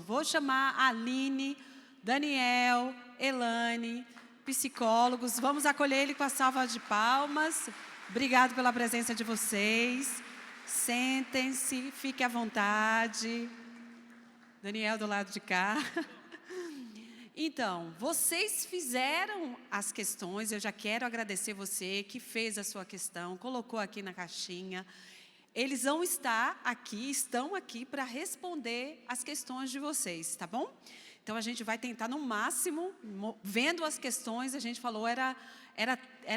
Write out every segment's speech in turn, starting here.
Vou chamar a Aline, Daniel, Elane, psicólogos. Vamos acolher ele com a salva de palmas. Obrigado pela presença de vocês. Sentem-se, fiquem à vontade. Daniel do lado de cá. Então, vocês fizeram as questões, eu já quero agradecer você que fez a sua questão, colocou aqui na caixinha. Eles vão estar aqui, estão aqui para responder as questões de vocês, tá bom? Então, a gente vai tentar no máximo, vendo as questões, a gente falou, era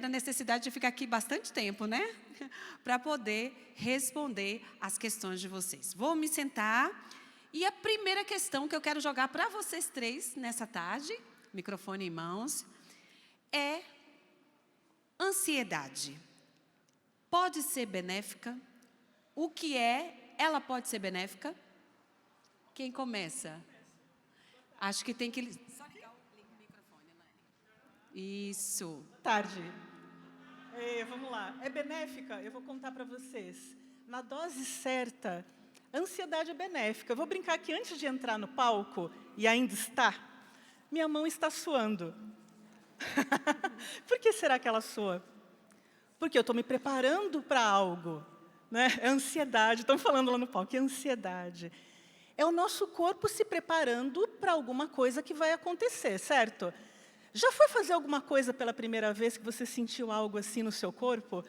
necessidade de ficar aqui bastante tempo, né? Para poder responder as questões de vocês. Vou me sentar. E a primeira questão que eu quero jogar para vocês três nessa tarde, microfone em mãos, é ansiedade. Pode ser benéfica? O que é? Ela pode ser benéfica? Quem começa? Acho que tem que... Só ligar o microfone, Elaine. Isso. Boa tarde. Vamos lá. É benéfica? Eu vou contar para vocês. Na dose certa... Ansiedade é benéfica. Eu vou brincar que antes de entrar no palco, e ainda está, minha mão está suando. Por que será que ela sua? Porque eu estou me preparando para algo. Né? É ansiedade. Estão falando lá no palco, é ansiedade. É o nosso corpo se preparando para alguma coisa que vai acontecer, certo? Já foi fazer alguma coisa pela primeira vez que você sentiu algo assim no seu corpo?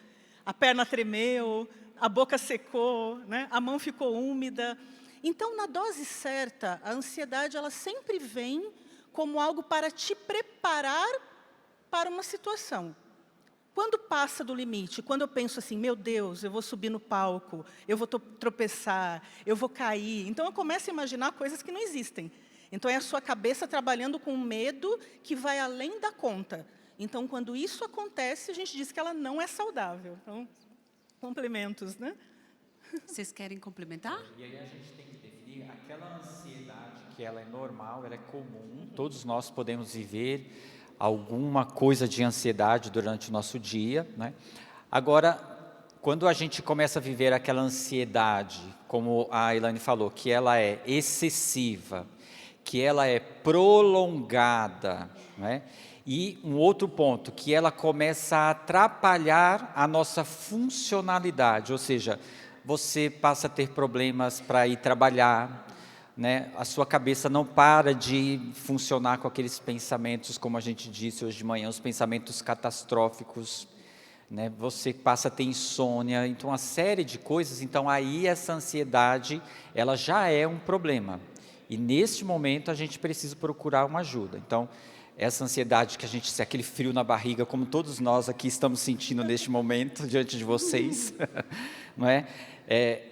A perna tremeu, a boca secou, né? A mão ficou úmida. Então, na dose certa, a ansiedade ela sempre vem como algo para te preparar para uma situação. Quando passa do limite, quando eu penso assim, meu Deus, eu vou subir no palco, eu vou tropeçar, eu vou cair. Então, eu começo a imaginar coisas que não existem. Então, é a sua cabeça trabalhando com medo que vai além da conta. Então, quando isso acontece, a gente diz que ela não é saudável. Então, complementos, né? Vocês querem complementar? E aí a gente tem que definir aquela ansiedade que ela é normal, ela é comum. Todos nós podemos viver alguma coisa de ansiedade durante o nosso dia, né? Agora, quando a gente começa a viver aquela ansiedade, como a Elaine falou, que ela é excessiva, que ela é prolongada, né? E um outro ponto, que ela começa a atrapalhar a nossa funcionalidade, ou seja, você passa a ter problemas para ir trabalhar, né? A sua cabeça não para de funcionar com aqueles pensamentos, como a gente disse hoje de manhã, os pensamentos catastróficos, né? Você passa a ter insônia, então uma série de coisas. Então aí essa ansiedade, ela já é um problema, e neste momento a gente precisa procurar uma ajuda. Então, essa ansiedade que a gente, aquele frio na barriga, como todos nós aqui estamos sentindo neste momento, diante de vocês, não é?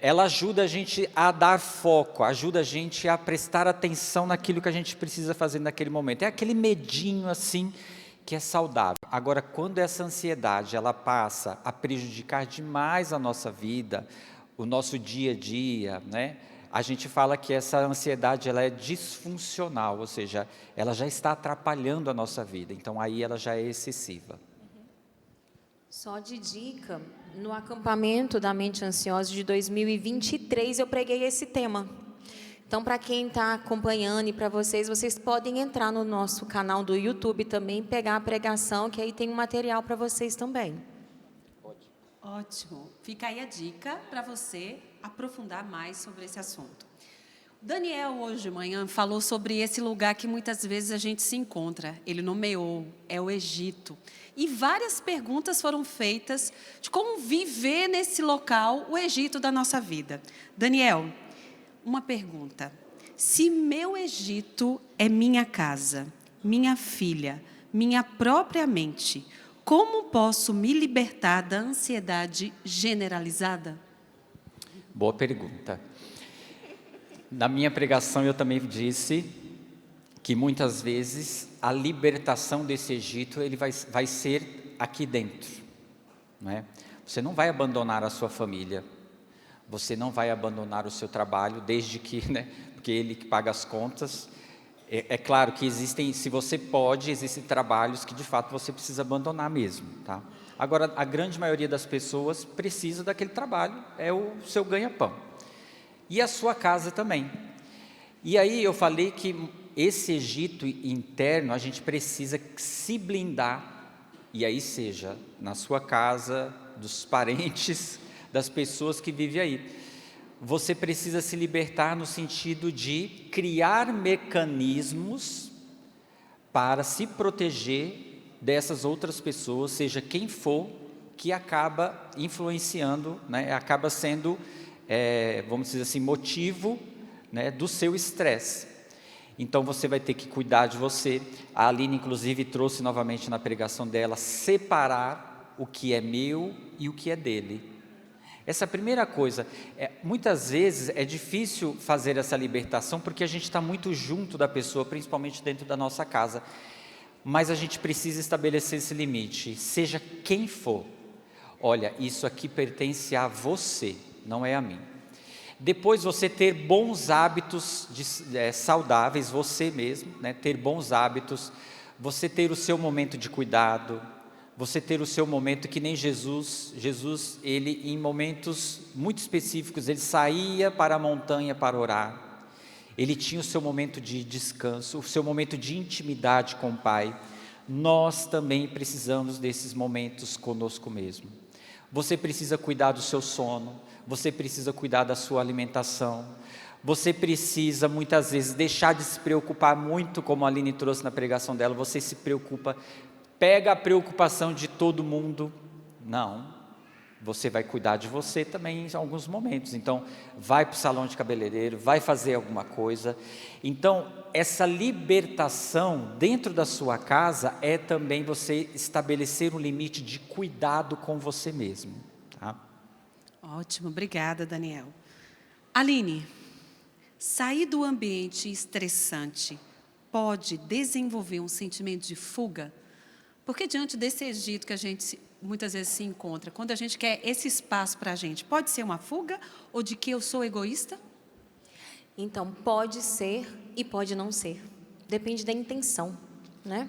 Ela ajuda a gente a dar foco, ajuda a gente a prestar atenção naquilo que a gente precisa fazer naquele momento. É aquele medinho assim, que é saudável. Agora, quando essa ansiedade, ela passa a prejudicar demais a nossa vida, o nosso dia a dia, né? A gente fala que essa ansiedade ela é disfuncional, ou seja, ela já está atrapalhando a nossa vida, então aí ela já é excessiva. Só de dica, no acampamento da mente ansiosa de 2023 eu preguei esse tema. Então, para quem está acompanhando e para vocês podem entrar no nosso canal do YouTube também e pegar a pregação, que aí tem um material para vocês também. Ótimo. Fica aí a dica para você aprofundar mais sobre esse assunto. Daniel, hoje de manhã, falou sobre esse lugar que muitas vezes a gente se encontra. Ele nomeou, é o Egito. E várias perguntas foram feitas de como viver nesse local, o Egito da nossa vida. Daniel, uma pergunta. Se meu Egito é minha casa, minha filha, minha própria mente, como posso me libertar da ansiedade generalizada? Boa pergunta. Na minha pregação eu também disse que muitas vezes a libertação desse Egito ele vai ser aqui dentro, né? Você não vai abandonar a sua família, você não vai abandonar o seu trabalho, desde que, né, porque ele que paga as contas. É claro que existem, se você pode, existem trabalhos que de fato você precisa abandonar mesmo, tá? Agora, a grande maioria das pessoas precisa daquele trabalho, é o seu ganha-pão. E a sua casa também. E aí eu falei que esse Egito interno, a gente precisa se blindar, e aí seja na sua casa, dos parentes, das pessoas que vivem aí. Você precisa se libertar no sentido de criar mecanismos para se proteger dessas outras pessoas, seja quem for, que acaba influenciando, né, acaba sendo, vamos dizer assim, motivo, né, do seu estresse. Então você vai ter que cuidar de você. A Aline, inclusive, trouxe novamente na pregação dela, separar o que é meu e o que é dele. Essa primeira coisa, muitas vezes é difícil fazer essa libertação, porque a gente está muito junto da pessoa, principalmente dentro da nossa casa, mas a gente precisa estabelecer esse limite, seja quem for. Olha, isso aqui pertence a você, não é a mim. Depois você ter bons hábitos saudáveis, você mesmo, né, ter bons hábitos, você ter o seu momento de cuidado, você ter o seu momento que nem Jesus, ele em momentos muito específicos, ele saía para a montanha para orar, ele tinha o seu momento de descanso, o seu momento de intimidade com o Pai. Nós também precisamos desses momentos conosco mesmo. Você precisa cuidar do seu sono, você precisa cuidar da sua alimentação, você precisa muitas vezes deixar de se preocupar muito, como a Aline trouxe na pregação dela, você se preocupa, pega a preocupação de todo mundo. Não, você vai cuidar de você também em alguns momentos. Então, vai para o salão de cabeleireiro, vai fazer alguma coisa. Então, essa libertação dentro da sua casa é também você estabelecer um limite de cuidado com você mesmo. Tá? Ótimo, obrigada, Daniel. Aline, sair do ambiente estressante pode desenvolver um sentimento de fuga? Porque diante desse Egito que a gente muitas vezes se encontra, quando a gente quer esse espaço para a gente, pode ser uma fuga ou de que eu sou egoísta? Então, pode ser e pode não ser. Depende da intenção, né?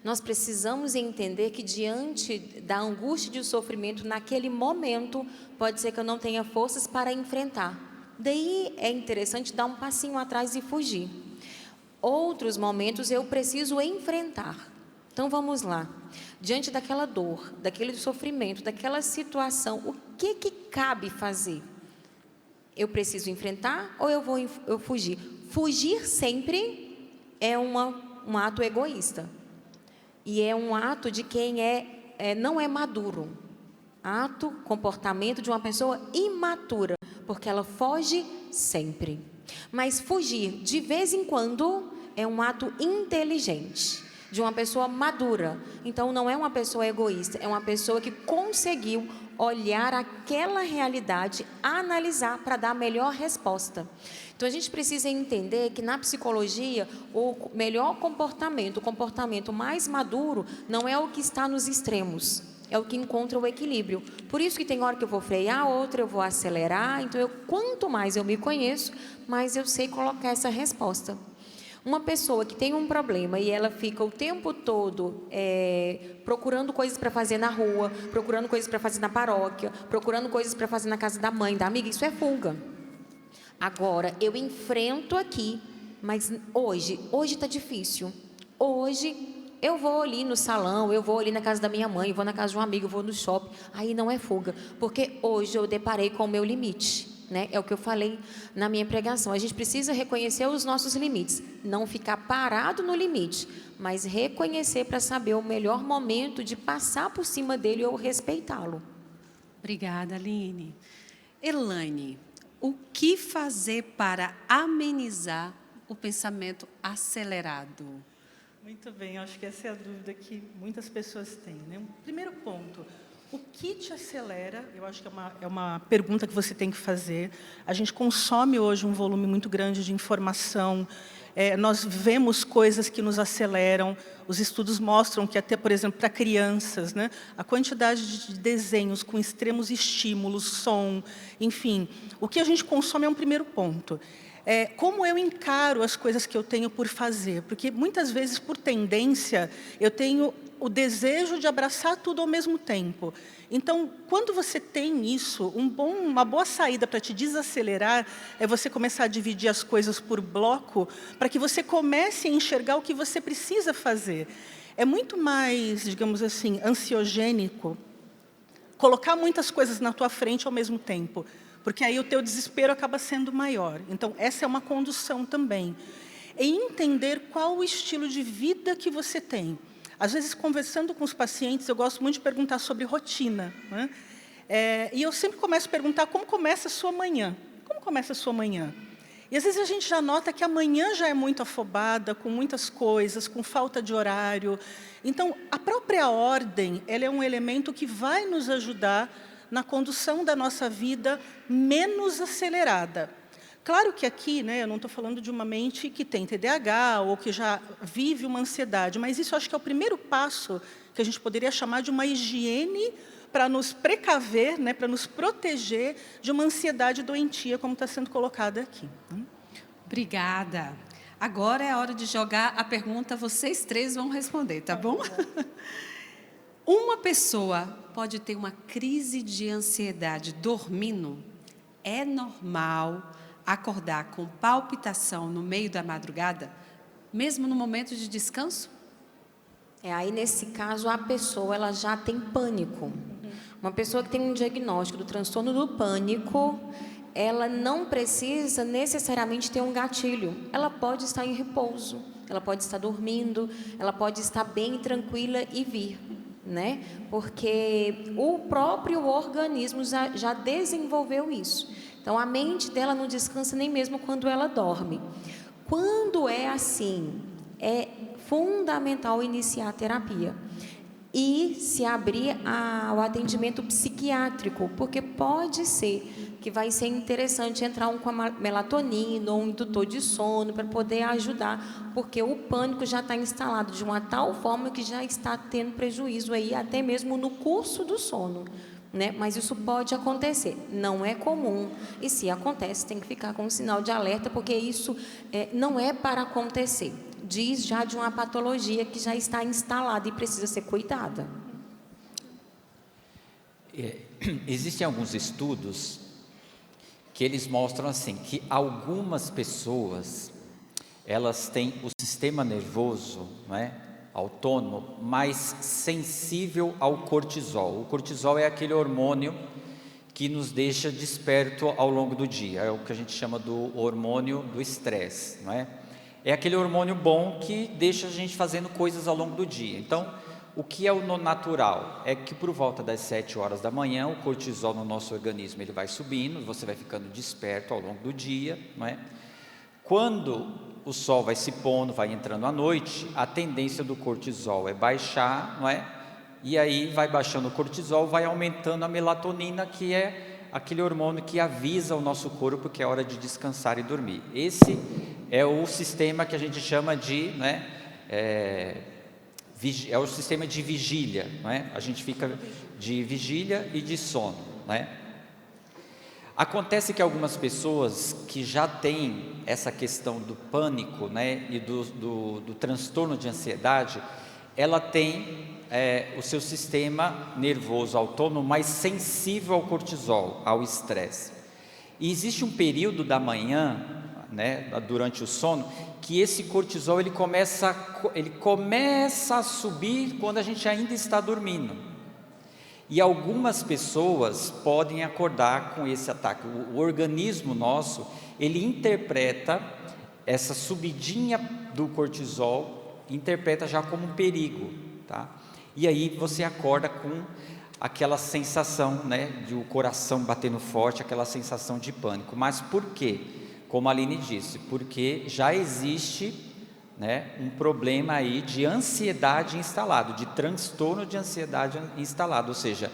Nós precisamos entender que diante da angústia e do sofrimento, naquele momento, pode ser que eu não tenha forças para enfrentar. Daí é interessante dar um passinho atrás e fugir. Outros momentos eu preciso enfrentar. Então vamos lá. Diante daquela dor, daquele sofrimento, daquela situação, o que cabe fazer? Eu preciso enfrentar ou eu fugir? Fugir sempre é um ato egoísta. E é um ato de quem não é maduro. Ato, comportamento de uma pessoa imatura, porque ela foge sempre. Mas fugir de vez em quando é um ato inteligente, de uma pessoa madura. Então não é uma pessoa egoísta, é uma pessoa que conseguiu olhar aquela realidade, analisar para dar a melhor resposta. Então a gente precisa entender que na psicologia o melhor comportamento, o comportamento mais maduro não é o que está nos extremos, é o que encontra o equilíbrio. Por isso que tem hora que eu vou frear, outra eu vou acelerar. Então quanto mais eu me conheço, mais eu sei colocar essa resposta. Uma pessoa que tem um problema e ela fica o tempo todo procurando coisas para fazer na rua, procurando coisas para fazer na paróquia, procurando coisas para fazer na casa da mãe, da amiga, isso é fuga. Agora, eu enfrento aqui, mas hoje está difícil. Hoje eu vou ali no salão, eu vou ali na casa da minha mãe, eu vou na casa de um amigo, eu vou no shopping. Aí não é fuga, porque hoje eu deparei com o meu limite. Né? É o que eu falei na minha pregação. A gente precisa reconhecer os nossos limites, não ficar parado no limite, mas reconhecer para saber o melhor momento de passar por cima dele ou respeitá-lo. Obrigada, Aline. Elaine, o que fazer para amenizar o pensamento acelerado? Muito bem, eu acho que essa é a dúvida que muitas pessoas têm, né? Primeiro ponto, o que te acelera? Eu acho que é uma pergunta que você tem que fazer. A gente consome hoje um volume muito grande de informação, nós vemos coisas que nos aceleram. Os estudos mostram que até, por exemplo, para crianças, né, a quantidade de desenhos com extremos estímulos, som, enfim, o que a gente consome é um primeiro ponto. como eu encaro as coisas que eu tenho por fazer. Porque muitas vezes, por tendência, eu tenho o desejo de abraçar tudo ao mesmo tempo. Então, quando você tem isso, uma boa saída para te desacelerar é você começar a dividir as coisas por bloco, para que você comece a enxergar o que você precisa fazer. É muito mais, digamos assim, ansiogênico colocar muitas coisas na tua frente ao mesmo tempo, porque aí o teu desespero acaba sendo maior. Então, essa é uma condução também. E entender qual o estilo de vida que você tem. Às vezes, conversando com os pacientes, eu gosto muito de perguntar sobre rotina, né? E eu sempre começo a perguntar como começa a sua manhã. Como começa a sua manhã? E às vezes a gente já nota que a manhã já é muito afobada, com muitas coisas, com falta de horário. Então, a própria ordem, ela é um elemento que vai nos ajudar na condução da nossa vida menos acelerada. Claro que aqui, né, eu não estou falando de uma mente que tem TDAH ou que já vive uma ansiedade, mas isso acho que é o primeiro passo que a gente poderia chamar de uma higiene para nos precaver, né, para nos proteger de uma ansiedade doentia, como está sendo colocada aqui. Obrigada. Agora é a hora de jogar a pergunta, vocês três vão responder, tá bom? Uma pessoa pode ter uma crise de ansiedade dormindo? É normal acordar com palpitação no meio da madrugada, mesmo no momento de descanso? Aí, nesse caso, a pessoa ela já tem pânico. Uma pessoa que tem um diagnóstico do transtorno do pânico, ela não precisa necessariamente ter um gatilho. Ela pode estar em repouso, ela pode estar dormindo, ela pode estar bem tranquila e vir, né? Porque o próprio organismo já desenvolveu isso. Então, a mente dela não descansa nem mesmo quando ela dorme. Quando é assim, é fundamental iniciar a terapia e se abrir ao atendimento psiquiátrico, porque pode ser que vai ser interessante entrar com a melatonina ou um indutor de sono para poder ajudar, porque o pânico já está instalado de uma tal forma que já está tendo prejuízo aí até mesmo no curso do sono, né? Mas isso pode acontecer, não é comum, e se acontece tem que ficar com um sinal de alerta, porque isso não é para acontecer, diz já de uma patologia que já está instalada e precisa ser cuidada. Existem alguns estudos que eles mostram assim, que algumas pessoas, elas têm o sistema nervoso, né, autônomo, mais sensível ao cortisol. O cortisol é aquele hormônio que nos deixa desperto ao longo do dia, é o que a gente chama do hormônio do estresse, não é? É aquele hormônio bom que deixa a gente fazendo coisas ao longo do dia. Então, o que é o natural? É que por volta das 7 horas da manhã, o cortisol no nosso organismo ele vai subindo, você vai ficando desperto ao longo do dia, não é? Quando o sol vai se pondo, vai entrando à noite, a tendência do cortisol é baixar, não é? E aí vai baixando o cortisol, vai aumentando a melatonina, que é aquele hormônio que avisa o nosso corpo que é hora de descansar e dormir. Esse é o sistema que a gente chama de, né, é o sistema de vigília, não é? A gente fica de vigília e de sono, né? Acontece que algumas pessoas que já têm essa questão do pânico, né, e do transtorno de ansiedade, ela tem o seu sistema nervoso autônomo mais sensível ao cortisol, ao estresse. E existe um período da manhã, né, durante o sono, que esse cortisol ele começa a subir quando a gente ainda está dormindo. E algumas pessoas podem acordar com esse ataque. O organismo nosso, ele interpreta essa subidinha do cortisol, interpreta já como um perigo, tá? E aí você acorda com aquela sensação, né, de o coração batendo forte, aquela sensação de pânico. Mas por quê? Como a Aline disse, porque já existe, né, um problema aí de ansiedade instalado, de transtorno de ansiedade instalado, ou seja,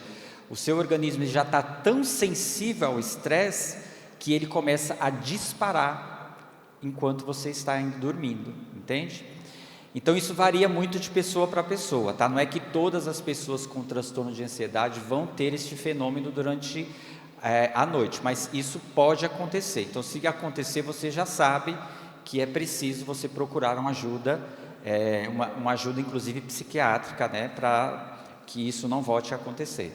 o seu organismo já está tão sensível ao estresse que ele começa a disparar enquanto você está ainda dormindo, entende? Então isso varia muito de pessoa para pessoa, tá? Não é que todas as pessoas com transtorno de ansiedade vão ter este fenômeno durante à noite, mas isso pode acontecer. Então, se acontecer, você já sabe que é preciso você procurar uma ajuda, uma ajuda inclusive psiquiátrica, né, para que isso não volte a acontecer.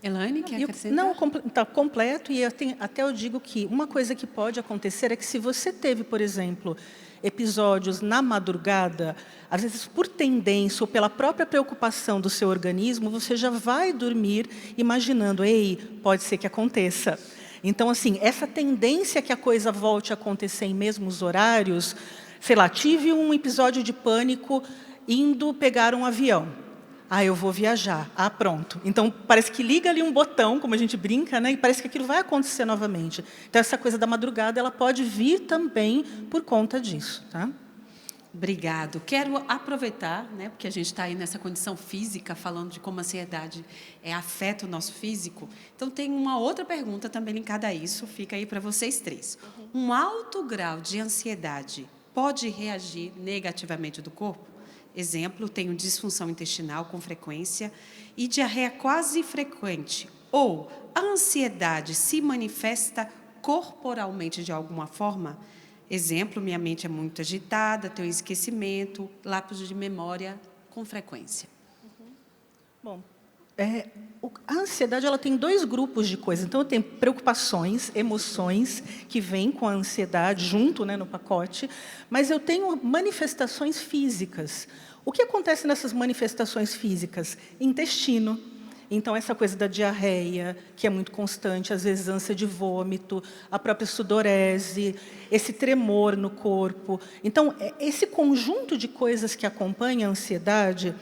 Elaine, quer acrescentar? Não, está completo, e até eu digo que uma coisa que pode acontecer é que se você teve, por exemplo, episódios na madrugada, às vezes por tendência ou pela própria preocupação do seu organismo, você já vai dormir imaginando, ei, pode ser que aconteça. Então, assim, essa tendência que a coisa volte a acontecer em mesmos horários, sei lá, tive um episódio de pânico indo pegar um avião. Eu vou viajar. Pronto. Então, parece que liga ali um botão, como a gente brinca, né? E parece que aquilo vai acontecer novamente. Então, essa coisa da madrugada, ela pode vir também por conta disso, tá? Obrigado. Quero aproveitar, né, porque a gente está aí nessa condição física, falando de como a ansiedade afeta o nosso físico. Então, tem uma outra pergunta também linkada a isso, fica aí para vocês três. Um alto grau de ansiedade pode reagir negativamente do corpo? Exemplo, tenho disfunção intestinal com frequência e diarreia quase frequente. Ou a ansiedade se manifesta corporalmente de alguma forma? Exemplo, minha mente é muito agitada, tenho esquecimento, lapsos de memória com frequência. Bom, a ansiedade ela tem dois grupos de coisas. Então, eu tenho preocupações, emoções, que vêm com a ansiedade, junto, né, no pacote, mas eu tenho manifestações físicas. O que acontece nessas manifestações físicas? Intestino. Então, essa coisa da diarreia, que é muito constante, às vezes ânsia de vômito, a própria sudorese, esse tremor no corpo. Então, esse conjunto de coisas que acompanha a ansiedade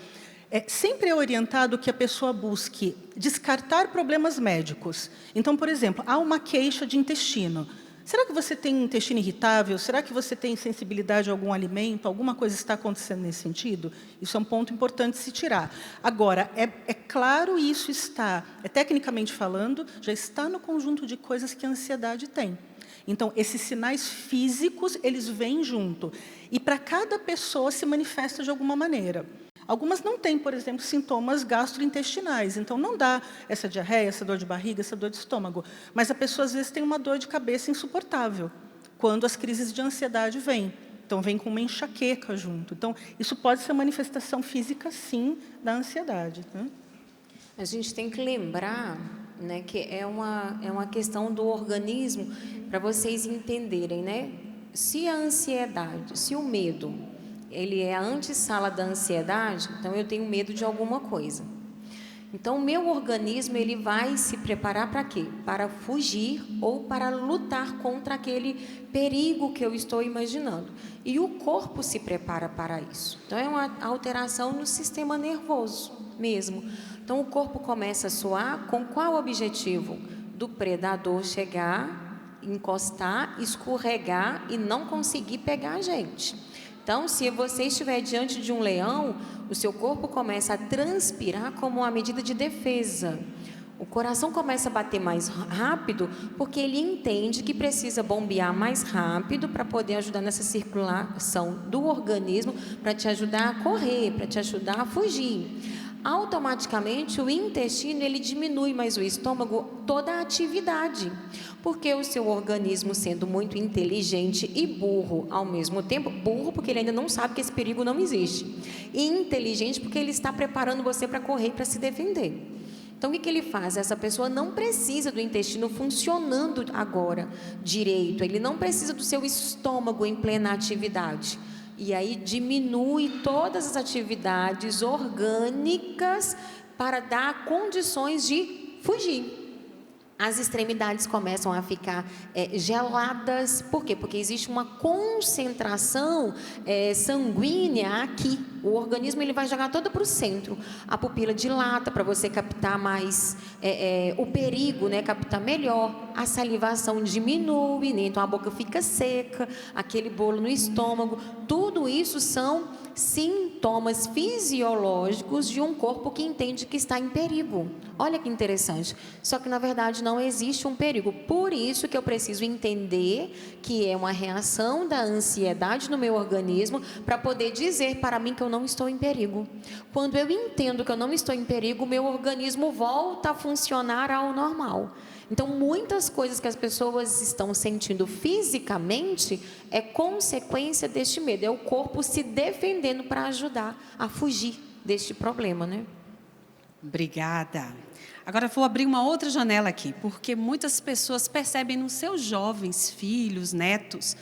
sempre é orientado que a pessoa busque descartar problemas médicos. Então, por exemplo, há uma queixa de intestino. Será que você tem intestino irritável? Será que você tem sensibilidade a algum alimento? Alguma coisa está acontecendo nesse sentido? Isso é um ponto importante de se tirar. Agora, é claro, isso está, tecnicamente falando, já está no conjunto de coisas que a ansiedade tem. Então, esses sinais físicos, eles vêm junto. E para cada pessoa se manifesta de alguma maneira. Algumas não têm, por exemplo, sintomas gastrointestinais. Então, não dá essa diarreia, essa dor de barriga, essa dor de estômago. Mas a pessoa, às vezes, tem uma dor de cabeça insuportável, quando as crises de ansiedade vêm. Então, vem com uma enxaqueca junto. Então, isso pode ser manifestação física, sim, da ansiedade, né? A gente tem que lembrar, né, que é uma questão do organismo, para vocês entenderem, né? Se a ansiedade, se o medo, ele é a antessala da ansiedade, então eu tenho medo de alguma coisa. Então, o meu organismo, ele vai se preparar para quê? Para fugir ou para lutar contra aquele perigo que eu estou imaginando. E o corpo se prepara para isso. Então, é uma alteração no sistema nervoso mesmo. Então, o corpo começa a suar com qual objetivo? Do predador chegar, encostar, escorregar e não conseguir pegar a gente. Então, se você estiver diante de um leão, o seu corpo começa a transpirar como uma medida de defesa. O coração começa a bater mais rápido, porque ele entende que precisa bombear mais rápido para poder ajudar nessa circulação do organismo, para te ajudar a correr, para te ajudar a fugir. Automaticamente, o intestino ele diminui, mas o estômago, toda a atividade. Porque o seu organismo, sendo muito inteligente e burro ao mesmo tempo, burro porque ele ainda não sabe que esse perigo não existe, e inteligente porque ele está preparando você para correr, para se defender. Então, o que ele faz? Essa pessoa não precisa do intestino funcionando agora direito, ele não precisa do seu estômago em plena atividade. E aí diminui todas as atividades orgânicas para dar condições de fugir. As extremidades começam a ficar geladas. Por quê? Porque existe uma concentração sanguínea aqui. O organismo ele vai jogar todo para o centro. A pupila dilata para você captar mais o perigo, né? Captar melhor. A salivação diminui, né? Então a boca fica seca, aquele bolo no estômago. Tudo isso são sintomas fisiológicos de um corpo que entende que está em perigo. Olha que interessante. Só que, na verdade, não existe um perigo. Por isso que eu preciso entender que é uma reação da ansiedade no meu organismo para poder dizer para mim que eu não estou em perigo. Quando eu entendo que eu não estou em perigo, meu organismo volta a funcionar ao normal. Então, muitas coisas que as pessoas estão sentindo fisicamente é consequência deste medo. É o corpo se defendendo para ajudar a fugir deste problema, né? Obrigada. Agora vou abrir uma outra janela aqui, porque muitas pessoas percebem nos seus jovens, filhos, netos,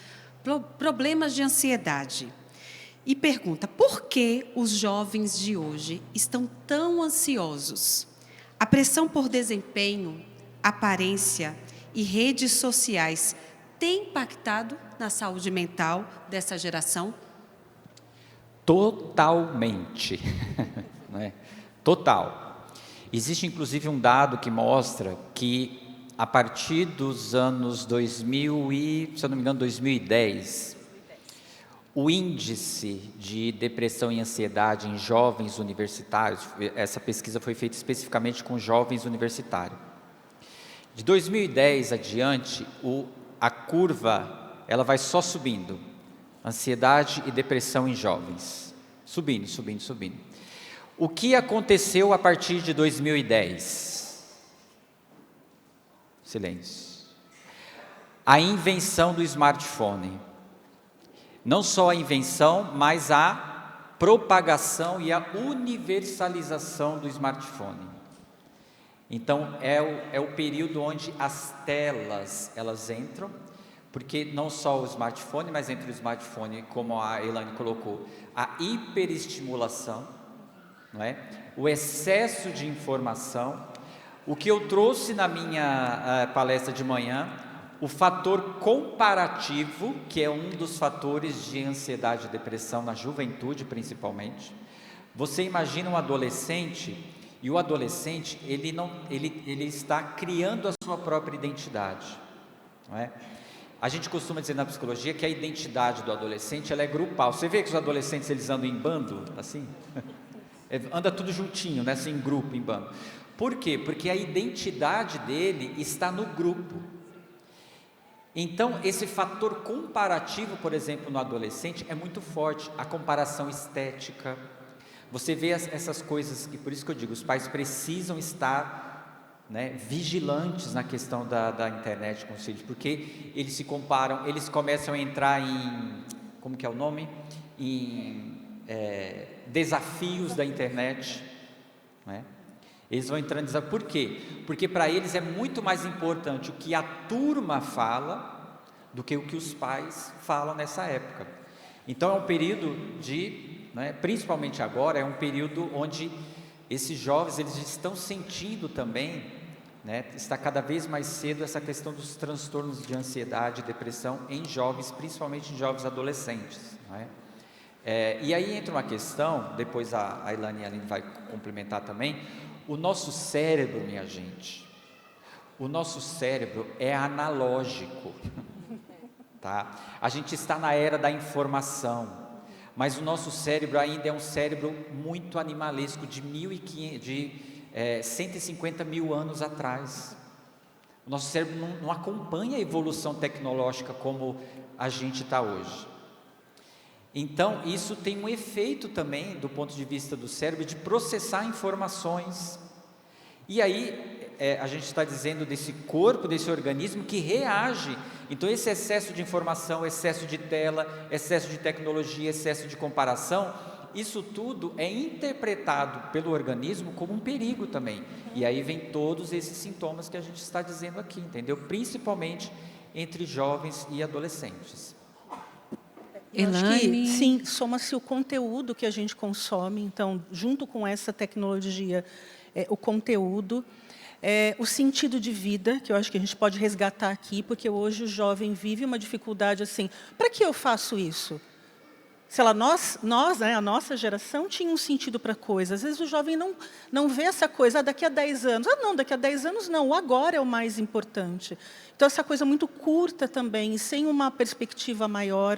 problemas de ansiedade. E pergunta, por que os jovens de hoje estão tão ansiosos? A pressão por desempenho, aparência e redes sociais tem impactado na saúde mental dessa geração? Totalmente. Não é? Total. Existe, inclusive, um dado que mostra que, a partir dos anos 2000 e, se eu não me engano, 2010, o índice de depressão e ansiedade em jovens universitários, essa pesquisa foi feita especificamente com jovens universitários. De 2010 adiante, a curva ela vai só subindo. Ansiedade e depressão em jovens. Subindo, subindo, subindo. O que aconteceu a partir de 2010? Silêncio. A invenção do smartphone. Não só a invenção, mas a propagação e a universalização do smartphone. Então, é o período onde as telas, elas entram, porque não só o smartphone, mas entre o smartphone, como a Elaine colocou, a hiperestimulação, não é? O excesso de informação, o que eu trouxe na minha palestra de manhã, o fator comparativo, que é um dos fatores de ansiedade e depressão na juventude, principalmente. Você imagina um adolescente, e o adolescente, ele está criando a sua própria identidade, não é? A gente costuma dizer na psicologia que a identidade do adolescente, ela é grupal. Você vê que os adolescentes, eles andam em bando, assim? Anda tudo juntinho, né? Assim, em grupo, em bando. Por quê? Porque a identidade dele está no grupo. Então, esse fator comparativo, por exemplo, no adolescente, é muito forte. A comparação estética. Você vê essas coisas, e por isso que eu digo, os pais precisam estar, né, vigilantes na questão da internet com os filhos, porque eles se comparam, eles começam a entrar em, como que é o nome? Desafios da internet, né? Eles vão entrando em desafio. Por quê? Porque para eles é muito mais importante o que a turma fala do que o que os pais falam nessa época. Então é um período principalmente agora, é um período onde esses jovens, eles estão sentindo também, né, está cada vez mais cedo essa questão dos transtornos de ansiedade e depressão em jovens, principalmente em jovens adolescentes, não é? E aí entra uma questão, depois a Elaine e a Aline vai complementar também, o nosso cérebro, minha gente, o nosso cérebro é analógico, tá? A gente está na era da informação, mas o nosso cérebro ainda é um cérebro muito animalesco, de 150 mil anos atrás. O nosso cérebro não acompanha a evolução tecnológica como a gente está hoje. Então, isso tem um efeito também, do ponto de vista do cérebro, de processar informações. E aí, a gente está dizendo desse corpo, desse organismo que reage. Então, esse excesso de informação, excesso de tela, excesso de tecnologia, excesso de comparação, isso tudo é interpretado pelo organismo como um perigo também. E aí vem todos esses sintomas que a gente está dizendo aqui, entendeu? Principalmente entre jovens e adolescentes. Eu acho que, Elaine? sim, soma-se o conteúdo que a gente consome, então, junto com essa tecnologia, o conteúdo, o sentido de vida, que eu acho que a gente pode resgatar aqui, porque hoje o jovem vive uma dificuldade assim, para que eu faço isso? Sei lá, nós né, a nossa geração tinha um sentido para coisa, às vezes o jovem não vê essa coisa, daqui a 10 anos, não, daqui a 10 anos não, o agora é o mais importante. Então, essa coisa muito curta também, sem uma perspectiva maior.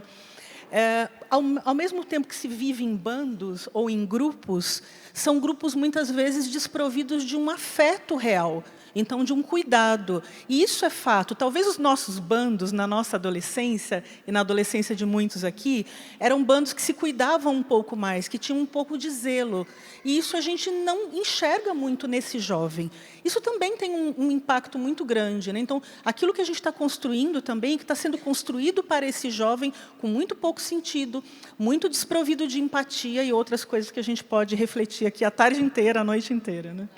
ao mesmo tempo que se vive em bandos ou em grupos, são grupos muitas vezes desprovidos de um afeto real, então de um cuidado. E isso é fato. Talvez os nossos bandos, na nossa adolescência, e na adolescência de muitos aqui, eram bandos que se cuidavam um pouco mais, que tinham um pouco de zelo. E isso a gente não enxerga muito nesse jovem. Isso também tem um impacto muito grande, né? Então, aquilo que a gente está construindo também, que está sendo construído para esse jovem com muito pouco sentido, muito desprovido de empatia e outras coisas que a gente pode refletir aqui a tarde inteira, a noite inteira, né?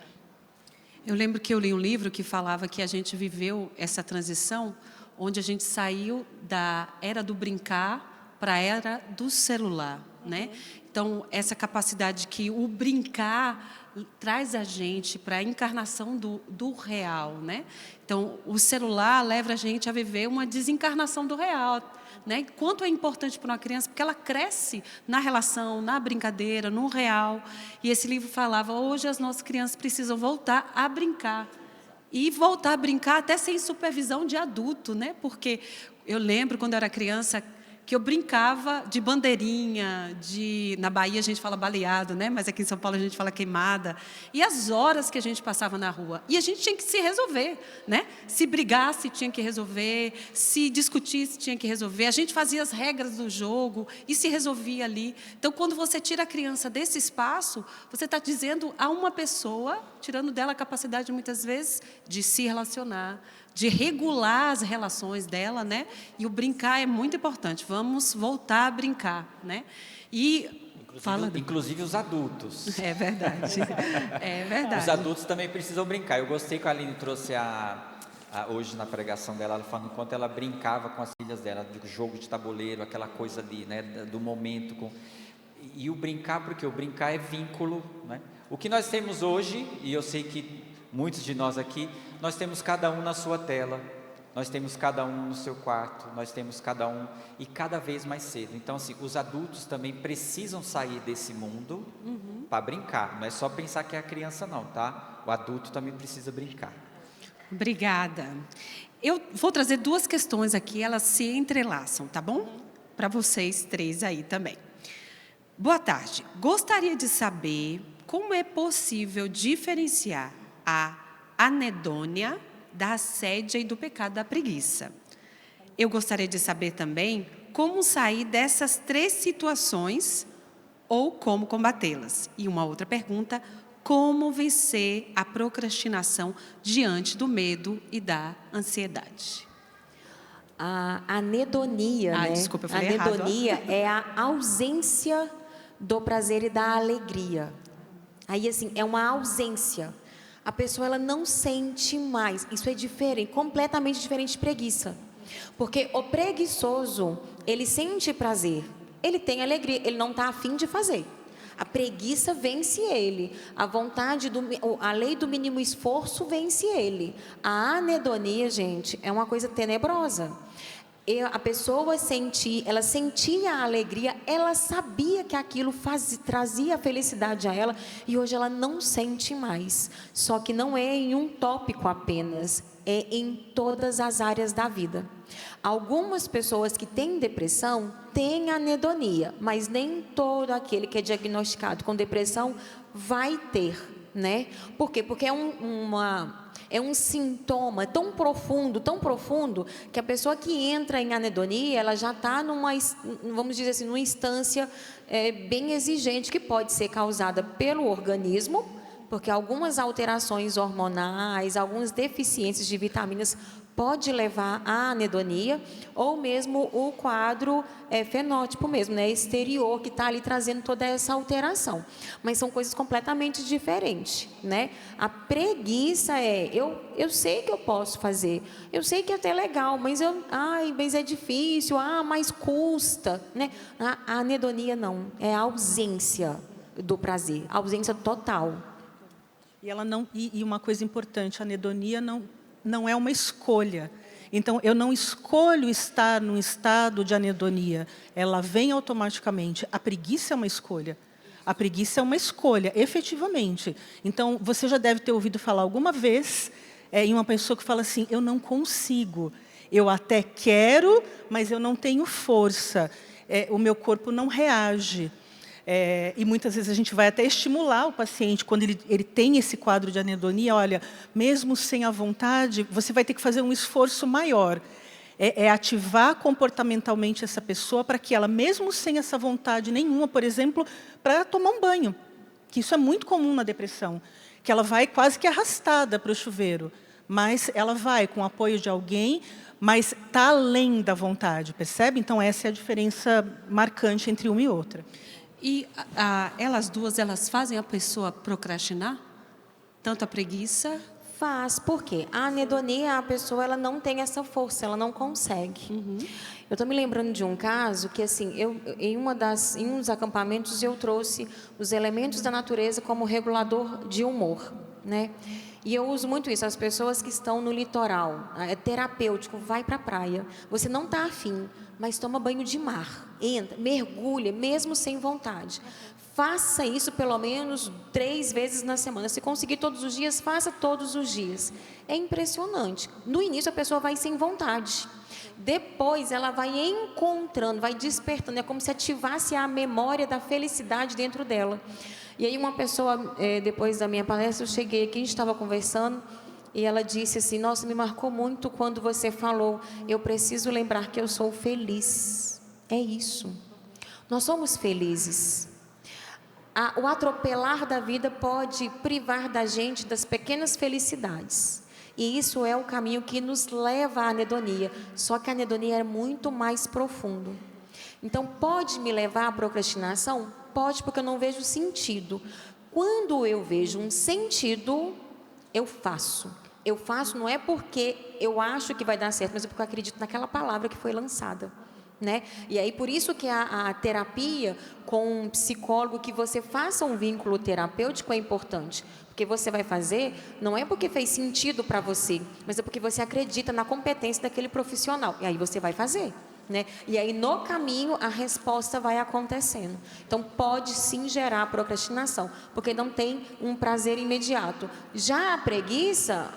Eu lembro que eu li um livro que falava que a gente viveu essa transição, onde a gente saiu da era do brincar para a era do celular, né? Então, essa capacidade que o brincar traz a gente para a encarnação do real, né? Então, o celular leva a gente a viver uma desencarnação do real, né? Quanto é importante para uma criança, porque ela cresce na relação, na brincadeira, no real. E esse livro falava, hoje as nossas crianças precisam voltar a brincar. E voltar a brincar até sem supervisão de adulto, né? Porque eu lembro, quando eu era criança, que eu brincava de bandeirinha, na Bahia a gente fala baleado, né? Mas aqui em São Paulo a gente fala queimada. E as horas que a gente passava na rua. E a gente tinha que se resolver, né? Se brigasse, tinha que resolver. Se discutisse, tinha que resolver. A gente fazia as regras do jogo e se resolvia ali. Então, quando você tira a criança desse espaço, você está dizendo a uma pessoa, tirando dela a capacidade, muitas vezes, de se relacionar, de regular as relações dela, né? E o brincar é muito importante. Vamos voltar a brincar, né? E inclusive os adultos. É verdade. É verdade. Os adultos também precisam brincar. Eu gostei que a Aline trouxe hoje na pregação dela, ela falando enquanto ela brincava com as filhas dela, do jogo de tabuleiro, aquela coisa ali, né? Do momento. E o brincar, porque o brincar é vínculo, né? O que nós temos hoje, e eu sei que muitos de nós aqui, nós temos cada um na sua tela, nós temos cada um no seu quarto, nós temos cada um, e cada vez mais cedo. Então, assim, os adultos também precisam sair desse mundo para brincar. Não é só pensar que é a criança, não, tá? O adulto também precisa brincar. Obrigada. Eu vou trazer duas questões aqui, elas se entrelaçam, tá bom? Para vocês três aí também. Boa tarde. Gostaria de saber como é possível diferenciar a anedônia da assédia e do pecado da preguiça. Eu gostaria de saber também como sair dessas três situações ou como combatê-las. E uma outra pergunta, como vencer a procrastinação diante do medo e da ansiedade? A anedonia, né? Desculpa, eu falei a errado. anedonia é a ausência do prazer e da alegria. Aí, assim, é uma ausência. A pessoa ela não sente mais. Isso é diferente, completamente diferente de preguiça. Porque o preguiçoso, ele sente prazer, ele tem alegria, ele não está afim de fazer. A preguiça vence ele. A lei do mínimo esforço vence ele. A anedonia, gente, é uma coisa tenebrosa. A pessoa ela sentia a alegria, ela sabia que aquilo trazia felicidade a ela, e hoje ela não sente mais. Só que não é em um tópico apenas, é em todas as áreas da vida. Algumas pessoas que têm depressão têm anedonia, mas nem todo aquele que é diagnosticado com depressão vai ter, né? Por quê? Porque é um sintoma tão profundo, que a pessoa que entra em anedonia, ela já está vamos dizer assim, numa instância bem exigente, que pode ser causada pelo organismo, porque algumas alterações hormonais, algumas deficiências de vitaminas pode levar à anedonia, ou mesmo o quadro fenótipo mesmo, né, exterior, que está ali trazendo toda essa alteração. Mas são coisas completamente diferentes, né? A preguiça eu sei que eu posso fazer, eu sei que é até legal, mas mas é difícil, mas custa, né? A anedonia não, é a ausência do prazer, a ausência total. E uma coisa importante, a anedonia não é uma escolha. Então, eu não escolho estar num estado de anedonia. Ela vem automaticamente. A preguiça é uma escolha. A preguiça é uma escolha, efetivamente. Então, você já deve ter ouvido falar alguma vez em uma pessoa que fala assim, eu não consigo. Eu até quero, mas eu não tenho força. o meu corpo não reage. E muitas vezes a gente vai até estimular o paciente, quando ele tem esse quadro de anedonia, olha, mesmo sem a vontade, você vai ter que fazer um esforço maior. Ativar comportamentalmente essa pessoa para que ela, mesmo sem essa vontade nenhuma, por exemplo, para tomar um banho, que isso é muito comum na depressão, que ela vai quase que arrastada para o chuveiro, mas ela vai com o apoio de alguém, mas está além da vontade, percebe? Então, essa é a diferença marcante entre uma e outra. E elas duas, elas fazem a pessoa procrastinar? Tanto a preguiça... Faz, por quê? A anedonia, a pessoa ela não tem essa força, ela não consegue. Eu estou me lembrando de um caso que, assim, em um dos acampamentos, eu trouxe os elementos da natureza como regulador de humor, né? E eu uso muito isso, as pessoas que estão no litoral, é terapêutico, vai para a praia. Você não está afim, mas toma banho de mar, entra, mergulha, mesmo sem vontade. Faça isso pelo menos 3 vezes na semana. Se conseguir todos os dias, faça todos os dias. É impressionante. No início, a pessoa vai sem vontade. Depois, ela vai encontrando, vai despertando. É como se ativasse a memória da felicidade dentro dela. E aí, uma pessoa, depois da minha palestra, eu cheguei aqui, a gente estava conversando, e ela disse assim, nossa, me marcou muito quando você falou, eu preciso lembrar que eu sou feliz. É isso. Nós somos felizes. O atropelar da vida pode privar da gente das pequenas felicidades. E isso é o caminho que nos leva à anedonia. Só que a anedonia é muito mais profundo. Então, pode me levar à procrastinação? Pode, porque eu não vejo sentido. Quando eu vejo um sentido, eu faço. Eu faço não é porque eu acho que vai dar certo, mas é porque eu acredito naquela palavra que foi lançada. Né? E aí, por isso que a terapia com um psicólogo, que você faça um vínculo terapêutico é importante. Porque você vai fazer, não é porque fez sentido para você, mas é porque você acredita na competência daquele profissional. E aí você vai fazer. Né? E aí, no caminho, a resposta vai acontecendo. Então, pode sim gerar procrastinação, porque não tem um prazer imediato. Já a preguiça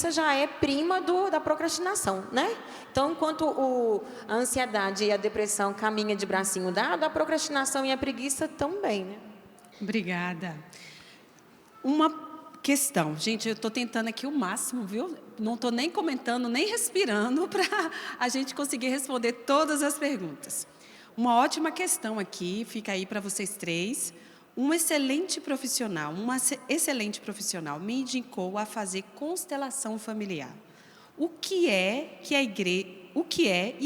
já é prima da procrastinação, né? Então, enquanto a ansiedade e a depressão caminham de bracinho dado, a procrastinação e a preguiça também, né? Obrigada. Uma questão. Gente, eu estou tentando aqui o máximo, viu? Não estou nem comentando, nem respirando para a gente conseguir responder todas as perguntas. Uma ótima questão aqui, fica aí para vocês três. Uma excelente profissional me indicou a fazer constelação familiar. O que é e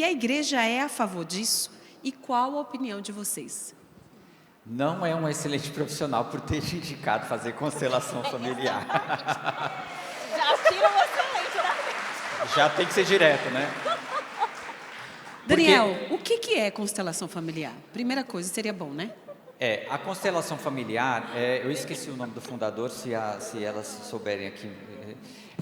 a igreja é a favor disso? E qual a opinião de vocês? Não é um excelente profissional por ter te indicado fazer constelação familiar. Já tira o excelente da frente. Já tem que ser direto, né? Daniel, o que é constelação familiar? Primeira coisa, seria bom, né? A constelação familiar, eu esqueci o nome do fundador, se elas souberem aqui.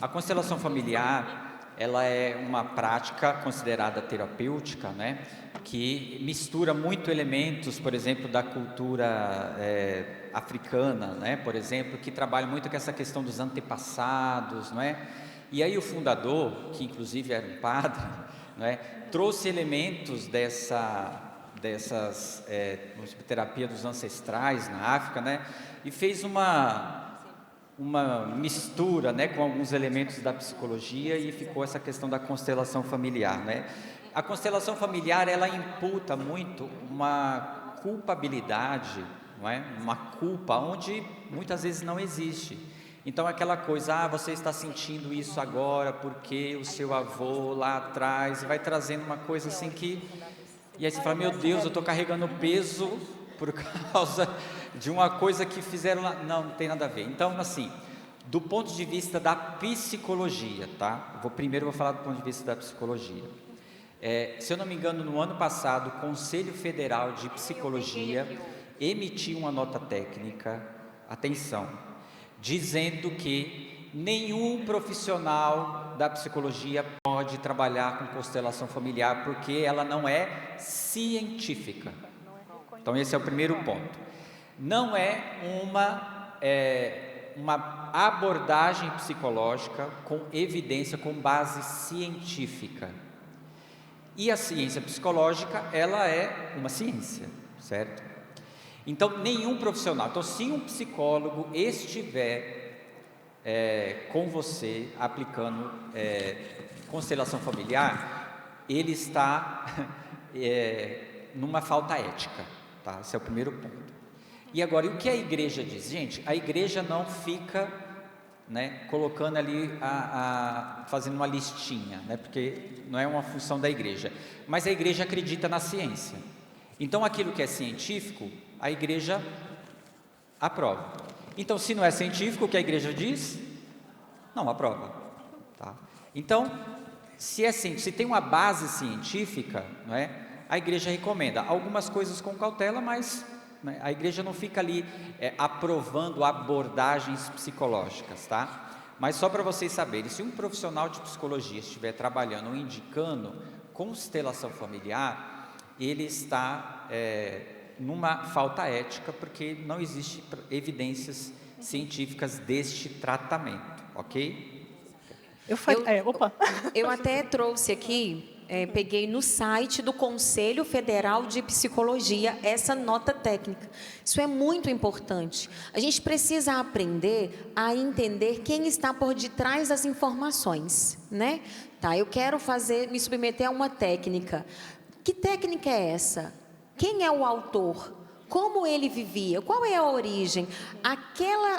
A constelação familiar, ela é uma prática considerada terapêutica, né? Que mistura muito elementos, por exemplo, da cultura africana, né? Por exemplo, que trabalha muito com essa questão dos antepassados, não é? E aí o fundador, que inclusive era um padre, não é? Trouxe elementos dessas terapia dos ancestrais na África, né? E fez uma mistura, né, com alguns elementos da psicologia, e ficou essa questão da constelação familiar, né? A constelação familiar, ela imputa muito uma culpabilidade, não é? Uma culpa onde muitas vezes não existe. Então, aquela coisa, você está sentindo isso agora porque o seu avô lá atrás, vai trazendo uma coisa assim que... E aí você fala, meu Deus, eu estou carregando peso por causa de uma coisa que fizeram lá. Não tem nada a ver. Então, assim, do ponto de vista da psicologia, tá? Primeiro eu vou falar do ponto de vista da psicologia. Se eu não me engano, no ano passado, o Conselho Federal de Psicologia emitiu uma nota técnica, atenção, dizendo que nenhum profissional da psicologia pode trabalhar com constelação familiar, porque ela não é científica. Então, esse é o primeiro ponto. Não é uma abordagem psicológica com evidência, com base científica. E a ciência psicológica, ela é uma ciência, certo? Então, nenhum profissional. Então, se um psicólogo estiver com você, aplicando constelação familiar, ele está numa falta ética, tá? Esse é o primeiro ponto. E agora, e o que a igreja diz? Gente, a igreja não fica, né, colocando ali, fazendo uma listinha, né, porque não é uma função da igreja, mas a igreja acredita na ciência. Então, aquilo que é científico, a igreja aprova. Então, se não é científico, o que a igreja diz? Não aprova. Tá? Então, se tem uma base científica, não é, a igreja recomenda algumas coisas com cautela, mas, né, a igreja não fica ali aprovando abordagens psicológicas, tá? Mas só para vocês saberem, se um profissional de psicologia estiver trabalhando ou indicando constelação familiar, ele está numa falta ética, porque não existe evidências científicas deste tratamento, ok? Eu até trouxe aqui, peguei no site do Conselho Federal de Psicologia essa nota técnica. Isso é muito importante. A gente precisa aprender a entender quem está por detrás das informações, né? Tá, eu quero me submeter a uma técnica. Que técnica é essa? Quem é o autor? Como ele vivia? Qual é a origem?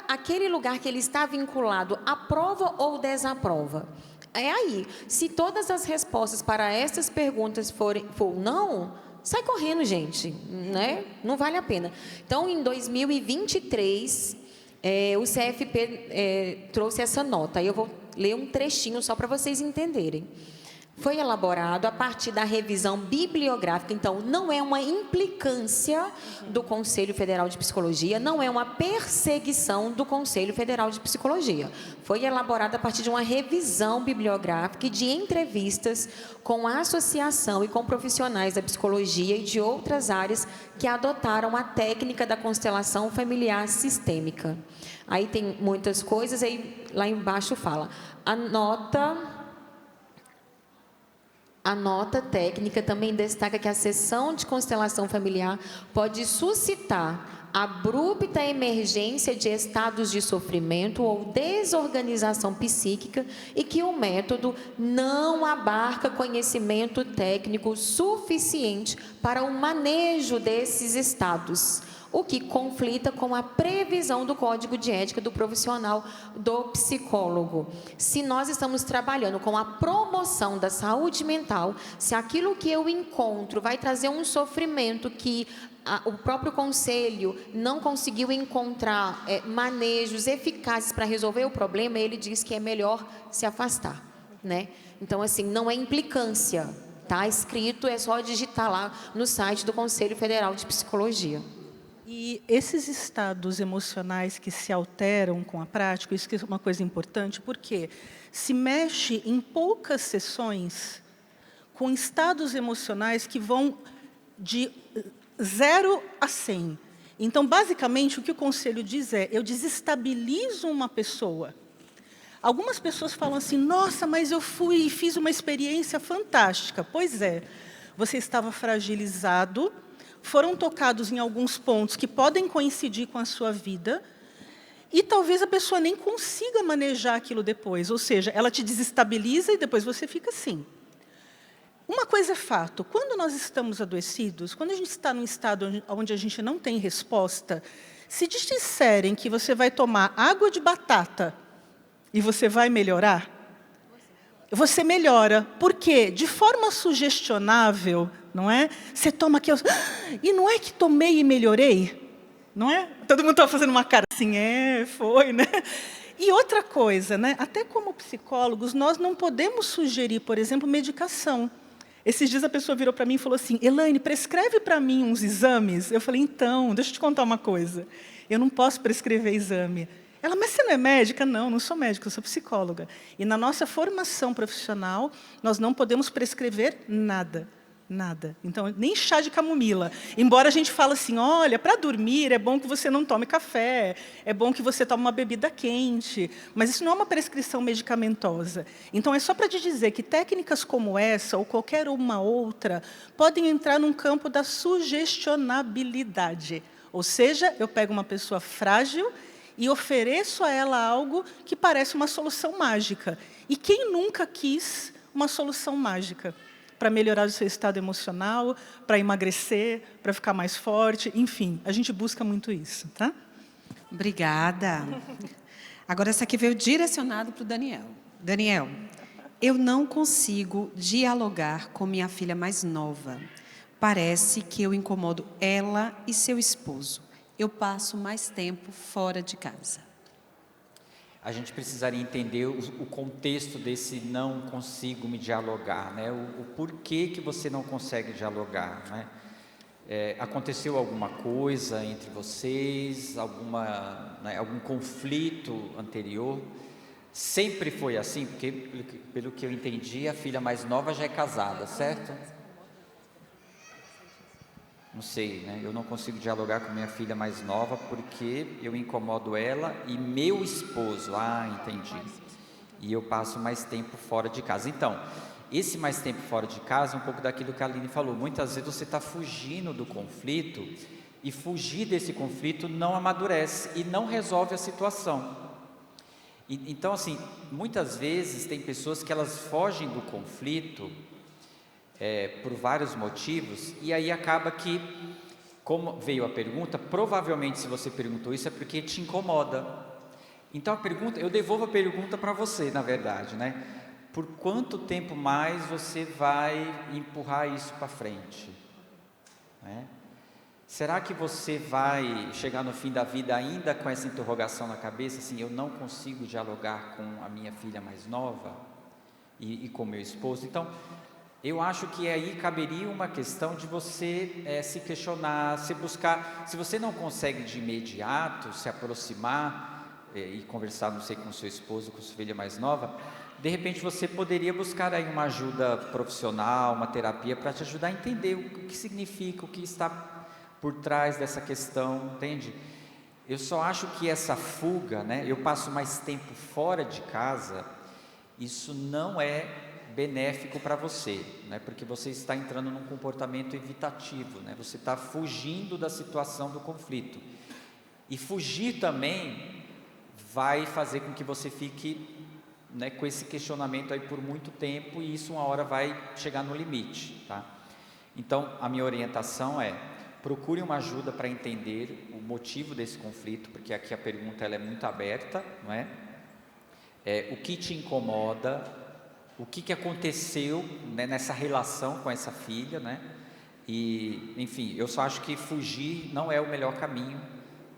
Aquele lugar que ele está vinculado, aprova ou desaprova? É aí. Se todas as respostas para essas perguntas for não, sai correndo, gente, né? Não vale a pena. Então, em 2023, o CFP trouxe essa nota. Aí eu vou ler um trechinho só para vocês entenderem. Foi elaborado a partir da revisão bibliográfica, então não é uma implicância do Conselho Federal de Psicologia, não é uma perseguição do Conselho Federal de Psicologia. Foi elaborado a partir de uma revisão bibliográfica e de entrevistas com a associação e com profissionais da psicologia e de outras áreas que adotaram a técnica da constelação familiar sistêmica. Aí tem muitas coisas, aí lá embaixo fala, a nota técnica também destaca que a sessão de constelação familiar pode suscitar abrupta emergência de estados de sofrimento ou desorganização psíquica e que o método não abarca conhecimento técnico suficiente para o manejo desses estados, o que conflita com a previsão do Código de Ética do profissional do psicólogo. Se nós estamos trabalhando com a promoção da saúde mental, se aquilo que eu encontro vai trazer um sofrimento que o próprio conselho não conseguiu encontrar manejos eficazes para resolver o problema, ele diz que é melhor se afastar, né? Então, assim, não é implicância, tá escrito, é só digitar lá no site do Conselho Federal de Psicologia. E esses estados emocionais que se alteram com a prática, isso que é uma coisa importante, porque se mexe em poucas sessões com estados emocionais que vão de 0 a 100. Então, basicamente, o que o conselho diz é, eu desestabilizo uma pessoa. Algumas pessoas falam assim, nossa, mas eu fui e fiz uma experiência fantástica. Pois é, você estava fragilizado, foram tocados em alguns pontos que podem coincidir com a sua vida, e talvez a pessoa nem consiga manejar aquilo depois, ou seja, ela te desestabiliza e depois você fica assim. Uma coisa é fato, quando nós estamos adoecidos, quando a gente está num estado onde a gente não tem resposta, se te disserem que você vai tomar água de batata e você vai melhorar, você melhora. Por quê? De forma sugestionável, não é? Você toma aquilo, e não é que tomei e melhorei? Não é? Todo mundo estava fazendo uma cara assim, foi, né? E outra coisa, né? Até como psicólogos, nós não podemos sugerir, por exemplo, medicação. Esses dias a pessoa virou para mim e falou assim, Elaine, prescreve para mim uns exames? Eu falei, então, deixa eu te contar uma coisa. Eu não posso prescrever exame. Ela, mas você não é médica? Não, não sou médica, eu sou psicóloga. E na nossa formação profissional, nós não podemos prescrever nada. Nada. Então, nem chá de camomila. Embora a gente fale assim, olha, para dormir é bom que você não tome café, é bom que você tome uma bebida quente, mas isso não é uma prescrição medicamentosa. Então, é só para te dizer que técnicas como essa, ou qualquer uma outra, podem entrar num campo da sugestionabilidade. Ou seja, eu pego uma pessoa frágil e ofereço a ela algo que parece uma solução mágica. E quem nunca quis uma solução mágica? Para melhorar o seu estado emocional, para emagrecer, para ficar mais forte, enfim, a gente busca muito isso, tá? Obrigada. Agora, essa aqui veio direcionada para o Daniel. Daniel, eu não consigo dialogar com minha filha mais nova. Parece que eu incomodo ela e seu esposo. Eu passo mais tempo fora de casa. A gente precisaria entender o contexto desse não consigo me dialogar, né? O porquê que você não consegue dialogar, né? Aconteceu alguma coisa entre vocês, algum conflito anterior? Sempre foi assim? Porque, pelo que eu entendi, a filha mais nova já é casada, certo? Não sei, né? Eu não consigo dialogar com minha filha mais nova porque eu incomodo ela e meu esposo. Ah, entendi. E eu passo mais tempo fora de casa. Então, esse mais tempo fora de casa é um pouco daquilo que a Aline falou. Muitas vezes você está fugindo do conflito e fugir desse conflito não amadurece e não resolve a situação. Então, assim, muitas vezes tem pessoas que elas fogem do conflito por vários motivos, e aí acaba que, como veio a pergunta, provavelmente se você perguntou isso é porque te incomoda. Então a pergunta, eu devolvo a pergunta para você, na verdade, né? Por quanto tempo mais você vai empurrar isso para frente? Né? Será que você vai chegar no fim da vida ainda com essa interrogação na cabeça, assim, eu não consigo dialogar com a minha filha mais nova e com meu esposo? Então, eu acho que aí caberia uma questão de você se questionar, se buscar. Se você não consegue de imediato se aproximar e conversar, não sei, com seu esposo, com sua filha mais nova, de repente você poderia buscar aí uma ajuda profissional, uma terapia para te ajudar a entender o que significa, o que está por trás dessa questão, entende? Eu só acho que essa fuga, né? Eu passo mais tempo fora de casa, isso não é benéfico para você, né? Porque você está entrando num comportamento evitativo, né? Você está fugindo da situação do conflito, e fugir também vai fazer com que você fique, né, com esse questionamento aí por muito tempo, e isso uma hora vai chegar no limite, tá? Então a minha orientação é: procure uma ajuda para entender o motivo desse conflito, porque aqui a pergunta ela é muito aberta, não é? O que te incomoda? O que aconteceu, né, nessa relação com essa filha, né? E, enfim, eu só acho que fugir não é o melhor caminho,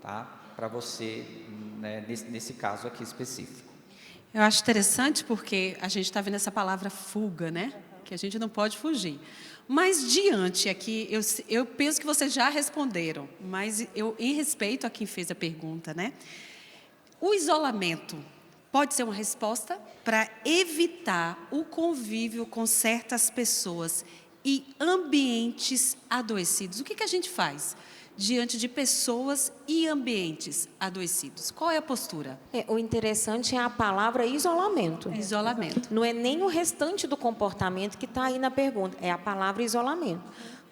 tá? Para você, né, nesse caso aqui específico. Eu acho interessante porque a gente está vendo essa palavra fuga, né? Que a gente não pode fugir. Mas diante aqui, eu penso que vocês já responderam, mas em respeito a quem fez a pergunta, né? O isolamento pode ser uma resposta para evitar o convívio com certas pessoas e ambientes adoecidos. O que a gente faz diante de pessoas e ambientes adoecidos? Qual é a postura? O interessante é a palavra isolamento. Isolamento. Não é nem o restante do comportamento que está aí na pergunta, é a palavra isolamento.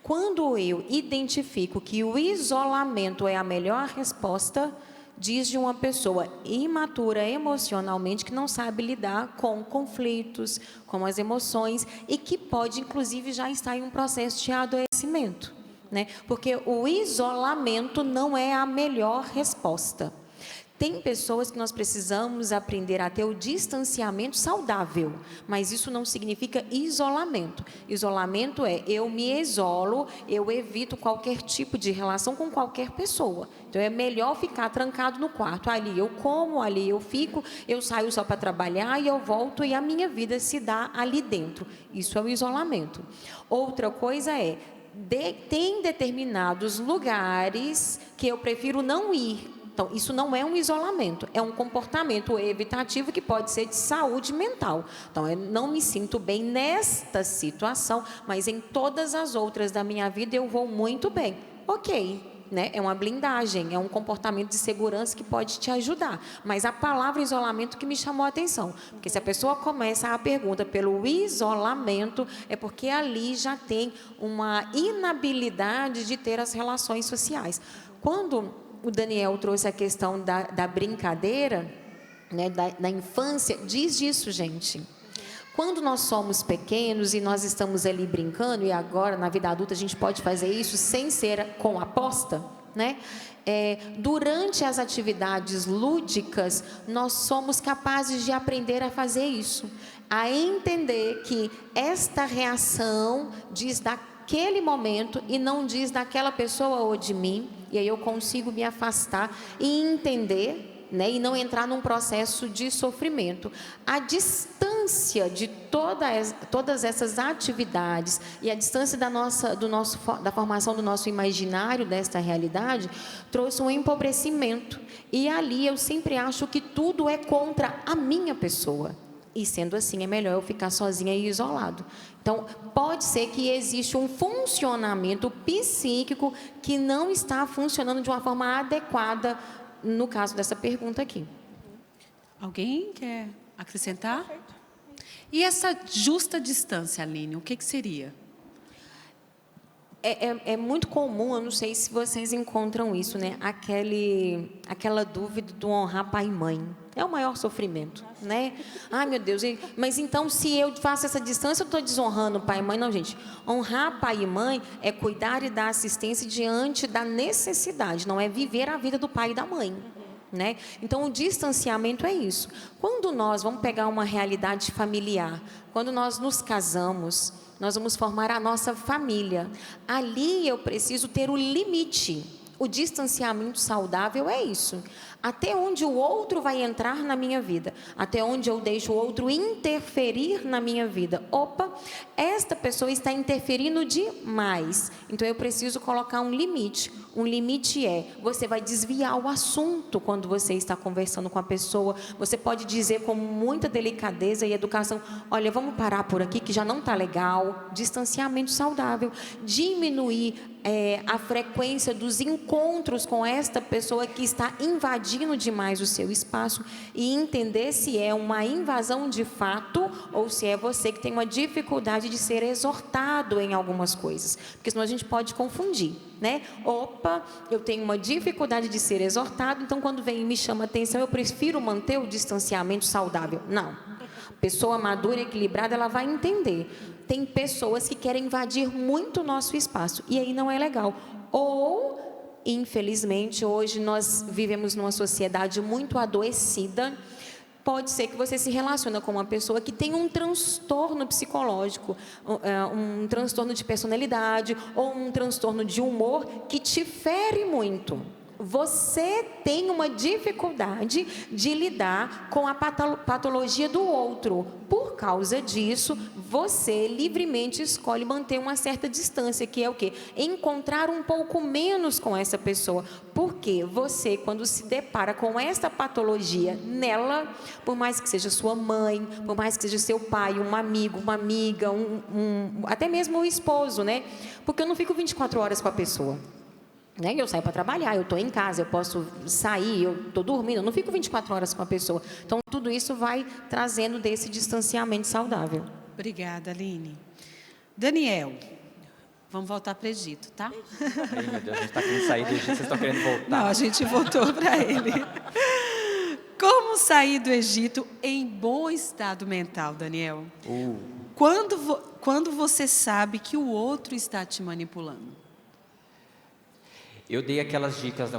Quando eu identifico que o isolamento é a melhor resposta, diz de uma pessoa imatura emocionalmente, que não sabe lidar com conflitos, com as emoções, e que pode, inclusive, já estar em um processo de adoecimento, né? Porque o isolamento não é a melhor resposta. Tem pessoas que nós precisamos aprender a ter o distanciamento saudável, mas isso não significa isolamento. Isolamento é eu me isolo, eu evito qualquer tipo de relação com qualquer pessoa. Então é melhor ficar trancado no quarto. Ali eu como, ali eu fico, eu saio só para trabalhar e eu volto e a minha vida se dá ali dentro. Isso é o isolamento. Outra coisa é, tem determinados lugares que eu prefiro não ir. Então, isso não é um isolamento, é um comportamento evitativo que pode ser de saúde mental. Então, eu não me sinto bem nesta situação, mas em todas as outras da minha vida eu vou muito bem. Ok. Né? É uma blindagem, é um comportamento de segurança que pode te ajudar. Mas a palavra isolamento que me chamou a atenção. Porque se a pessoa começa a pergunta pelo isolamento, é porque ali já tem uma inabilidade de ter as relações sociais. Quando o Daniel trouxe a questão da brincadeira, né, da infância, diz disso, gente. Quando nós somos pequenos e nós estamos ali brincando, e agora na vida adulta a gente pode fazer isso sem ser com aposta, né? Durante as atividades lúdicas, nós somos capazes de aprender a fazer isso, a entender que esta reação diz daquele momento e não diz daquela pessoa ou de mim, e aí eu consigo me afastar e entender, né, e não entrar num processo de sofrimento. A distância de todas essas atividades e a distância da formação do nosso imaginário desta realidade trouxe um empobrecimento. E ali eu sempre acho que tudo é contra a minha pessoa. E sendo assim, é melhor eu ficar sozinha e isolado. Então, pode ser que exista um funcionamento psíquico que não está funcionando de uma forma adequada no caso dessa pergunta aqui. Alguém quer acrescentar? E essa justa distância, Aline, o que seria? É muito comum, eu não sei se vocês encontram isso, né? Aquela dúvida do honrar pai e mãe. É o maior sofrimento, né? Ai, meu Deus, mas então se eu faço essa distância, eu estou desonrando pai e mãe? Não, gente. Honrar pai e mãe é cuidar e dar assistência diante da necessidade, não é viver a vida do pai e da mãe. Né? Então, o distanciamento é isso. Quando nós vamos pegar uma realidade familiar, quando nós nos casamos, nós vamos formar a nossa família. Ali eu preciso ter o limite. O distanciamento saudável é isso. Até onde o outro vai entrar na minha vida, até onde eu deixo o outro interferir na minha vida. Opa, esta pessoa está interferindo demais, então eu preciso colocar um limite. Um limite você vai desviar o assunto quando você está conversando com a pessoa, você pode dizer com muita delicadeza e educação, olha, vamos parar por aqui que já não está legal. Distanciamento saudável, diminuir a frequência dos encontros com esta pessoa que está invadindo demais o seu espaço e entender se é uma invasão de fato ou se é você que tem uma dificuldade de ser exortado em algumas coisas, porque senão a gente pode confundir, né? Opa, eu tenho uma dificuldade de ser exortado, então quando vem e me chama atenção, eu prefiro manter o distanciamento saudável. Não. Pessoa madura e equilibrada, ela vai entender. Tem pessoas que querem invadir muito o nosso espaço, e aí não é legal. Ou, infelizmente, hoje nós vivemos numa sociedade muito adoecida. Pode ser que você se relacione com uma pessoa que tem um transtorno psicológico, um transtorno de personalidade, ou um transtorno de humor que te fere muito. Você tem uma dificuldade de lidar com a patologia do outro. Por causa disso, você livremente escolhe manter uma certa distância, que é o quê? Encontrar um pouco menos com essa pessoa. Porque você, quando se depara com essa patologia nela, por mais que seja sua mãe, por mais que seja seu pai, um amigo, uma amiga, até mesmo o esposo, né? Porque eu não fico 24 horas com a pessoa. Né? Eu saio para trabalhar, eu estou em casa, eu posso sair, eu estou dormindo, eu não fico 24 horas com a pessoa. Então, tudo isso vai trazendo desse distanciamento saudável. Obrigada, Aline. Daniel, vamos voltar para o Egito, tá? Ai, meu Deus, a gente está querendo sair do Egito, vocês estão querendo voltar. Não, a gente voltou para ele. Como sair do Egito em bom estado mental, Daniel? Quando você sabe que o outro está te manipulando? Eu dei aquelas dicas,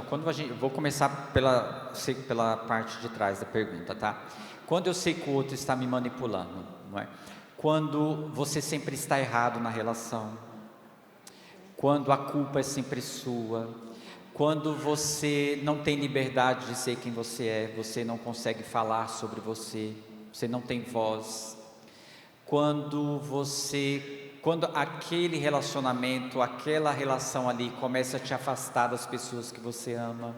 vou começar pela parte de trás da pergunta, tá? Quando eu sei que o outro está me manipulando, não é? Quando você sempre está errado na relação, quando a culpa é sempre sua, quando você não tem liberdade de ser quem você é, você não consegue falar sobre você não tem voz, quando aquele relacionamento, aquela relação ali começa a te afastar das pessoas que você ama,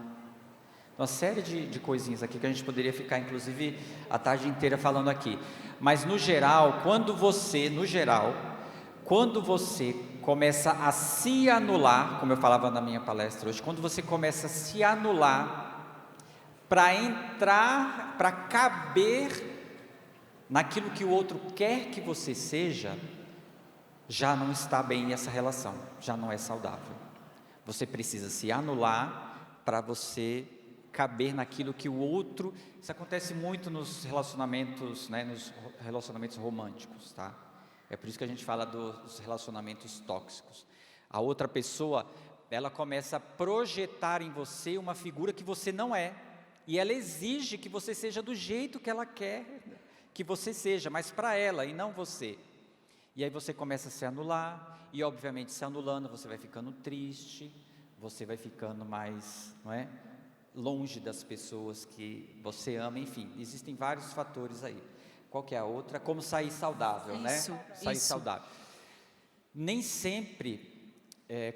Uma série de coisinhas aqui que a gente poderia ficar, inclusive, a tarde inteira falando aqui. Mas, no geral, quando você começa a se anular, como eu falava na minha palestra hoje, quando você começa a se anular para entrar, para caber naquilo que o outro quer que você seja, já não está bem essa relação, já não é saudável. Você precisa se anular para você caber naquilo que o outro... Isso acontece muito nos relacionamentos, né, nos relacionamentos românticos, tá? É por isso que a gente fala dos relacionamentos tóxicos. A outra pessoa, ela começa a projetar em você uma figura que você não é, e ela exige que você seja do jeito que ela quer que você seja, mas para ela e não você. E aí você começa a se anular, e obviamente se anulando você vai ficando triste, você vai ficando mais, não é, longe das pessoas que você ama, enfim, existem vários fatores aí. Qual que é a outra? Como sair saudável, né? Sair saudável. Nem sempre,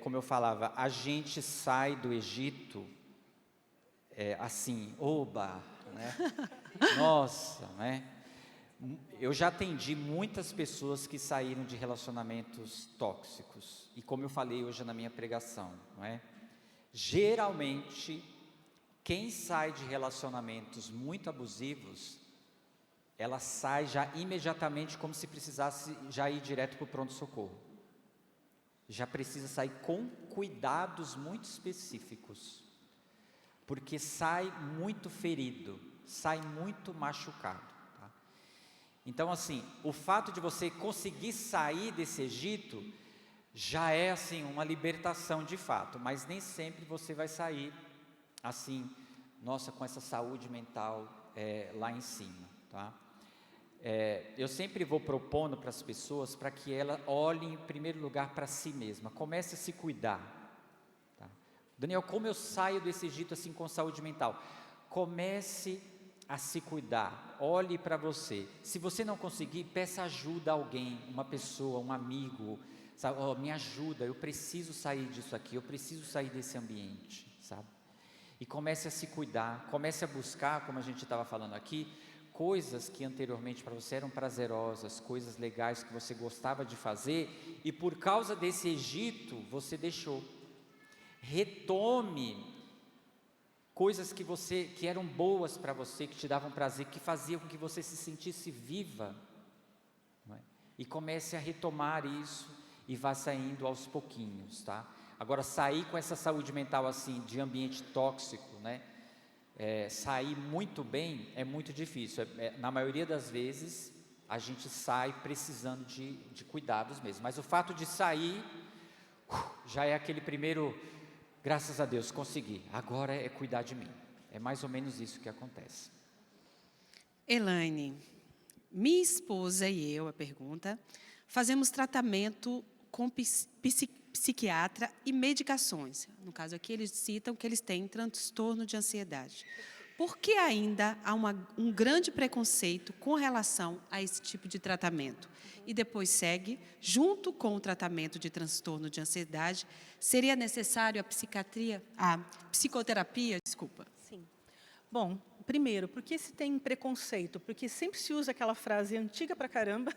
como eu falava, a gente sai do Egito assim, oba, né? Nossa, né? Eu já atendi muitas pessoas que saíram de relacionamentos tóxicos, e como eu falei hoje na minha pregação, não é? Geralmente, quem sai de relacionamentos muito abusivos, ela sai já imediatamente como se precisasse já ir direto para o pronto-socorro. Já precisa sair com cuidados muito específicos, porque sai muito ferido, sai muito machucado. Tá? Então, assim, o fato de você conseguir sair desse Egito, já é assim uma libertação de fato, mas nem sempre você vai sair assim, nossa, com essa saúde mental lá em cima, tá? Eu sempre vou propondo para as pessoas para que ela olhem em primeiro lugar para si mesma, comece a se cuidar, tá? Daniel, como eu saio desse Egito assim com saúde mental? Comece a se cuidar, olhe para você. Se você não conseguir, peça ajuda a alguém, uma pessoa, um amigo, sabe? Oh, me ajuda, eu preciso sair disso aqui, eu preciso sair desse ambiente, sabe? E comece a se cuidar, comece a buscar, como a gente estava falando aqui, coisas que anteriormente para você eram prazerosas, coisas legais que você gostava de fazer, e por causa desse Egito, você deixou. Retome coisas que eram boas para você, que te davam prazer, que faziam com que você se sentisse viva, não é? E comece a retomar isso, e vá saindo aos pouquinhos, tá? Agora, sair com essa saúde mental assim, de ambiente tóxico, né? Sair muito bem é muito difícil. Na maioria das vezes, a gente sai precisando de cuidados mesmo. Mas o fato de sair, já é aquele primeiro, graças a Deus, consegui. Agora é cuidar de mim. É mais ou menos isso que acontece. Elaine, minha esposa e eu, a pergunta, fazemos tratamento com psiquiatra e medicações. No caso aqui, eles citam que eles têm transtorno de ansiedade. Por que ainda há um grande preconceito com relação a esse tipo de tratamento? E depois segue, junto com o tratamento de transtorno de ansiedade, seria necessário a psicoterapia? Desculpa. Sim. Bom, primeiro, por que se tem preconceito? Porque sempre se usa aquela frase antiga pra caramba,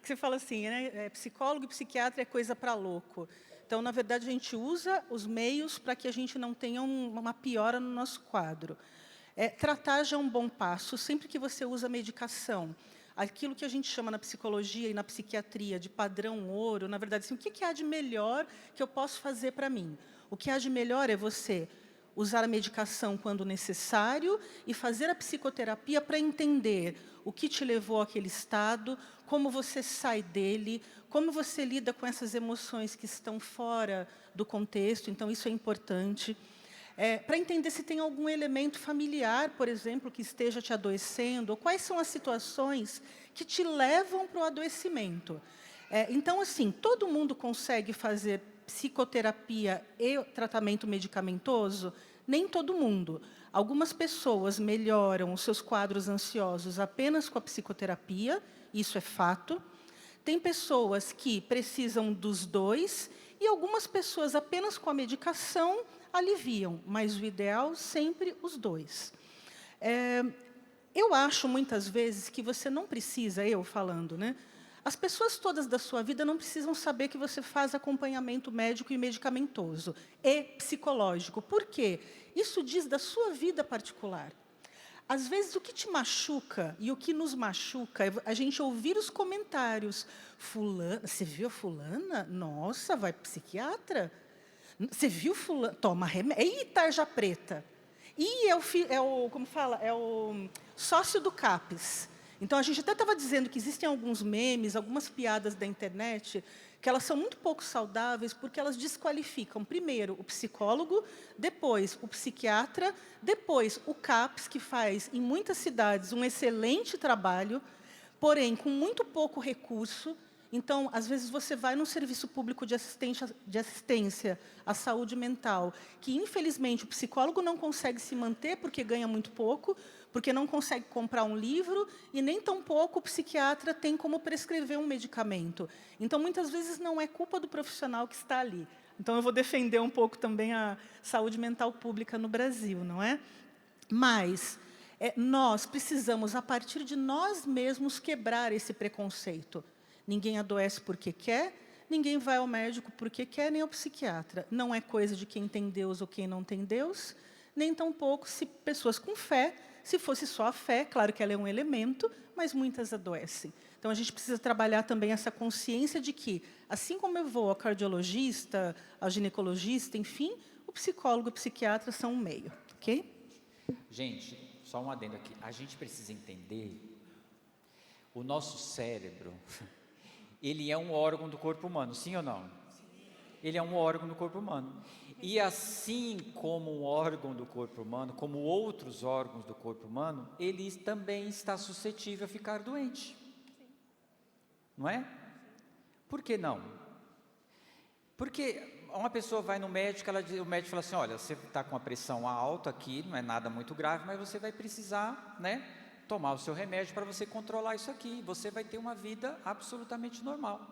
que você fala assim, né? Psicólogo e psiquiatra é coisa para louco. Então, na verdade, a gente usa os meios para que a gente não tenha uma piora no nosso quadro. Tratar já é um bom passo, sempre que você usa medicação. Aquilo que a gente chama na psicologia e na psiquiatria de padrão ouro, na verdade, assim, o que há de melhor que eu posso fazer para mim? O que há de melhor é você usar a medicação quando necessário e fazer a psicoterapia para entender o que te levou àquele estado, como você sai dele, como você lida com essas emoções que estão fora do contexto. Então, isso é importante. Para entender se tem algum elemento familiar, por exemplo, que esteja te adoecendo, ou quais são as situações que te levam para o adoecimento. Então, assim, todo mundo consegue fazer psicoterapia e tratamento medicamentoso? Nem todo mundo. Algumas pessoas melhoram os seus quadros ansiosos apenas com a psicoterapia, isso é fato. Tem pessoas que precisam dos dois, e algumas pessoas apenas com a medicação aliviam, mas o ideal sempre os dois. Eu acho, muitas vezes, que você não precisa, eu falando, né? As pessoas todas da sua vida não precisam saber que você faz acompanhamento médico e medicamentoso e psicológico. Por quê? Isso diz da sua vida particular. Às vezes, o que te machuca e o que nos machuca é a gente ouvir os comentários. Fulana, você viu a fulana? Nossa, vai para o psiquiatra? Você viu fulana? Toma remédio. Ih, tarja preta. E como fala? É o sócio do CAPES. Então, a gente até estava dizendo que existem alguns memes, algumas piadas da internet, que elas são muito pouco saudáveis porque elas desqualificam, primeiro, o psicólogo, depois o psiquiatra, depois o CAPES, que faz, em muitas cidades, um excelente trabalho, porém, com muito pouco recurso. Então, às vezes, você vai num serviço público de assistência à saúde mental, que, infelizmente, o psicólogo não consegue se manter porque ganha muito pouco, porque não consegue comprar um livro, e nem tampouco o psiquiatra tem como prescrever um medicamento. Então, muitas vezes, não é culpa do profissional que está ali. Então, eu vou defender um pouco também a saúde mental pública no Brasil, não é? Mas nós precisamos, a partir de nós mesmos, quebrar esse preconceito. Ninguém adoece porque quer, ninguém vai ao médico porque quer, nem ao psiquiatra. Não é coisa de quem tem Deus ou quem não tem Deus, nem tampouco se pessoas com fé. Se fosse só a fé, claro que ela é um elemento, mas muitas adoecem. Então, a gente precisa trabalhar também essa consciência de que, assim como eu vou ao cardiologista, ao ginecologista, enfim, o psicólogo e o psiquiatra são um meio, ok? Gente, só um adendo aqui. A gente precisa entender o nosso cérebro. Ele é um órgão do corpo humano, sim ou não? Ele é um órgão do corpo humano. E assim como um órgão do corpo humano, como outros órgãos do corpo humano, ele também está suscetível a ficar doente. Não é? Por que não? Porque uma pessoa vai no médico, o médico fala assim, olha, você está com a pressão alta aqui, não é nada muito grave, mas você vai precisar, né, tomar o seu remédio para você controlar isso aqui. Você vai ter uma vida absolutamente normal.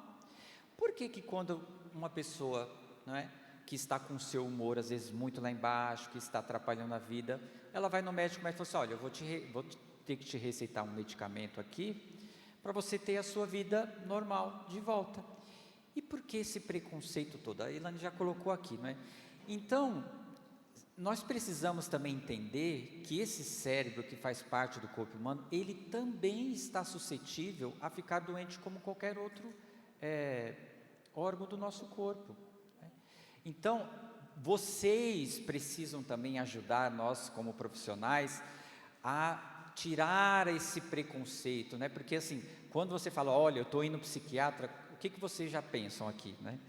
Por que que quando uma pessoa, não é, que está com o seu humor, às vezes, muito lá embaixo, que está atrapalhando a vida, ela vai no médico, mas fala assim, olha, eu vou ter que te receitar um medicamento aqui, para você ter a sua vida normal de volta. E por que esse preconceito todo? A Ilane já colocou aqui, não é? Então, nós precisamos também entender que esse cérebro que faz parte do corpo humano, ele também está suscetível a ficar doente como qualquer outro órgão do nosso corpo. Então, vocês precisam também ajudar nós como profissionais a tirar esse preconceito, né? Porque assim, quando você fala, olha, eu estou indo no psiquiatra, o que vocês já pensam aqui, né?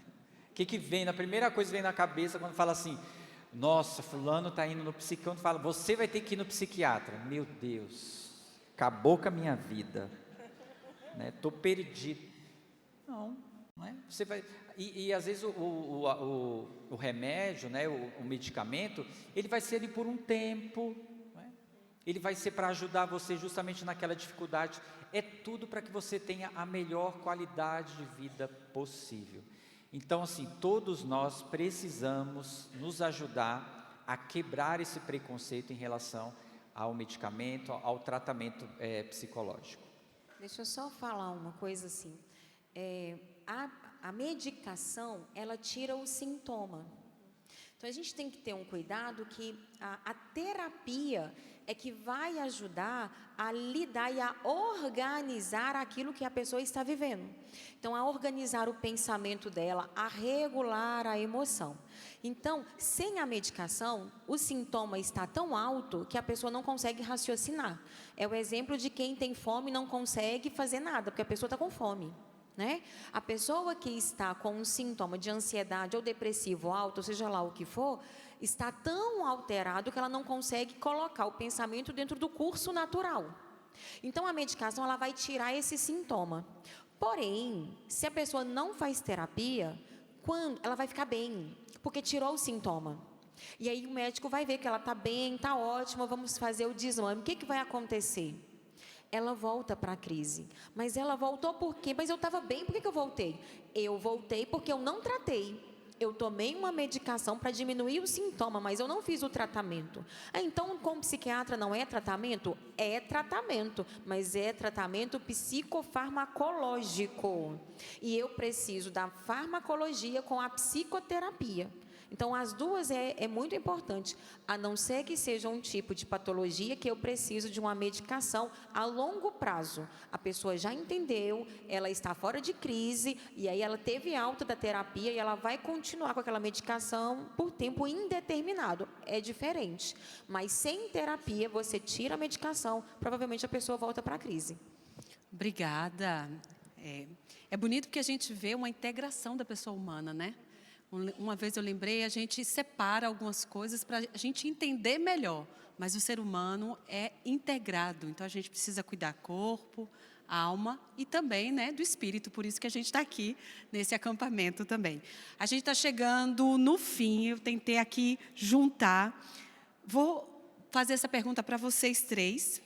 O que vem, a primeira coisa que vem na cabeça quando fala assim, nossa, fulano está indo no psiquiatra, fala, você vai ter que ir no psiquiatra. Meu Deus, acabou com a minha vida, né? Estou perdido. Não é? Você vai, e às vezes o remédio, né, o medicamento, ele vai ser ali por um tempo, não é? Ele vai ser para ajudar você justamente naquela dificuldade. É tudo para que você tenha a melhor qualidade de vida possível. Então, assim, todos nós precisamos nos ajudar a quebrar esse preconceito em relação ao medicamento, ao tratamento psicológico. Deixa eu só falar uma coisa assim. A medicação, ela tira o sintoma. Então, a gente tem que ter um cuidado que a terapia é que vai ajudar a lidar e a organizar aquilo que a pessoa está vivendo. Então, a organizar o pensamento dela, a regular a emoção. Então, sem a medicação, o sintoma está tão alto que a pessoa não consegue raciocinar. É o exemplo de quem tem fome e não consegue fazer nada, porque a pessoa está com fome. Né? A pessoa que está com um sintoma de ansiedade ou depressivo alto, ou seja lá o que for, está tão alterado que ela não consegue colocar o pensamento dentro do curso natural. Então, a medicação ela vai tirar esse sintoma. Porém, se a pessoa não faz terapia, ela vai ficar bem, porque tirou o sintoma. E aí o médico vai ver que ela está bem, está ótima, vamos fazer o desmame. O que vai acontecer? Ela volta para a crise. Mas ela voltou por quê? Mas eu estava bem, por que eu voltei? Eu voltei porque eu não tratei. Eu tomei uma medicação para diminuir o sintoma, mas eu não fiz o tratamento. Então, como psiquiatra não é tratamento? É tratamento, mas é tratamento psicofarmacológico. E eu preciso da farmacologia com a psicoterapia. Então, as duas é muito importante, a não ser que seja um tipo de patologia que eu preciso de uma medicação a longo prazo. A pessoa já entendeu, ela está fora de crise, e aí ela teve alta da terapia e ela vai continuar com aquela medicação por tempo indeterminado. É diferente. Mas sem terapia, você tira a medicação, provavelmente a pessoa volta para a crise. Obrigada. É bonito porque a gente vê uma integração da pessoa humana, né? Uma vez eu lembrei, a gente separa algumas coisas para a gente entender melhor, mas o ser humano é integrado, então a gente precisa cuidar do corpo, alma e também, né, do espírito, por isso que a gente está aqui nesse acampamento também. A gente está chegando no fim, eu tentei aqui juntar. Vou fazer essa pergunta para vocês três.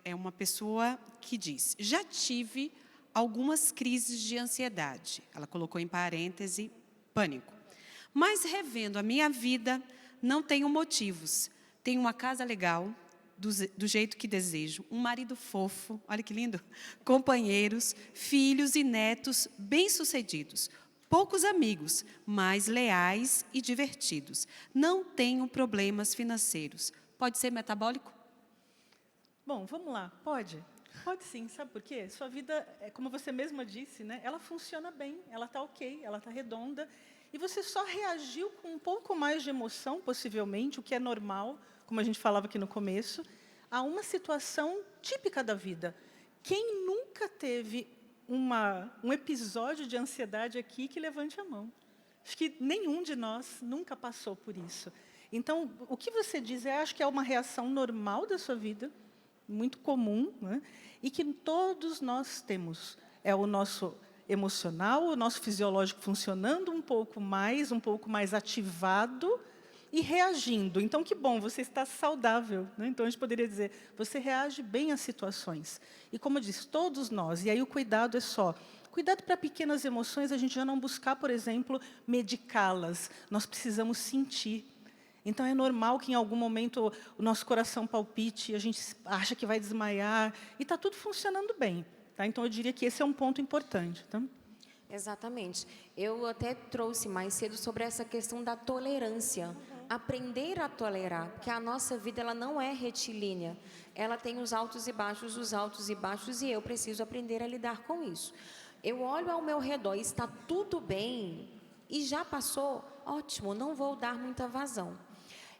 É uma pessoa que diz: já tive algumas crises de ansiedade. Ela colocou em parêntese, pânico. Mas revendo a minha vida, não tenho motivos. Tenho uma casa legal, do jeito que desejo, um marido fofo, olha que lindo, companheiros, filhos e netos bem-sucedidos, poucos amigos, mas leais e divertidos. Não tenho problemas financeiros. Pode ser metabólico? Bom, vamos lá. Pode? Pode sim. Sabe por quê? Sua vida, como você mesma disse, né? Ela funciona bem, ela está ok, ela está redonda. E você só reagiu com um pouco mais de emoção, possivelmente, o que é normal, como a gente falava aqui no começo, a uma situação típica da vida. Quem nunca teve um episódio de ansiedade aqui, que levante a mão? Acho que nenhum de nós nunca passou por isso. Então, o que você diz, acho que é uma reação normal da sua vida, muito comum, né? E que todos nós temos. É o nosso emocional, o nosso fisiológico funcionando um pouco mais ativado e reagindo. Então, que bom, você está saudável, né? Então, a gente poderia dizer, você reage bem às situações. E, como eu disse, todos nós, e aí o cuidado é só... Cuidado para pequenas emoções, a gente já não buscar, por exemplo, medicá-las. Nós precisamos sentir. Então, é normal que, em algum momento, o nosso coração palpite, a gente acha que vai desmaiar, e está tudo funcionando bem. Tá? Então, eu diria que esse é um ponto importante. Tá? Exatamente. Eu até trouxe mais cedo sobre essa questão da tolerância. Aprender a tolerar, porque a nossa vida ela não é retilínea. Ela tem os altos e baixos, e eu preciso aprender a lidar com isso. Eu olho ao meu redor, está tudo bem, e já passou, ótimo, não vou dar muita vazão.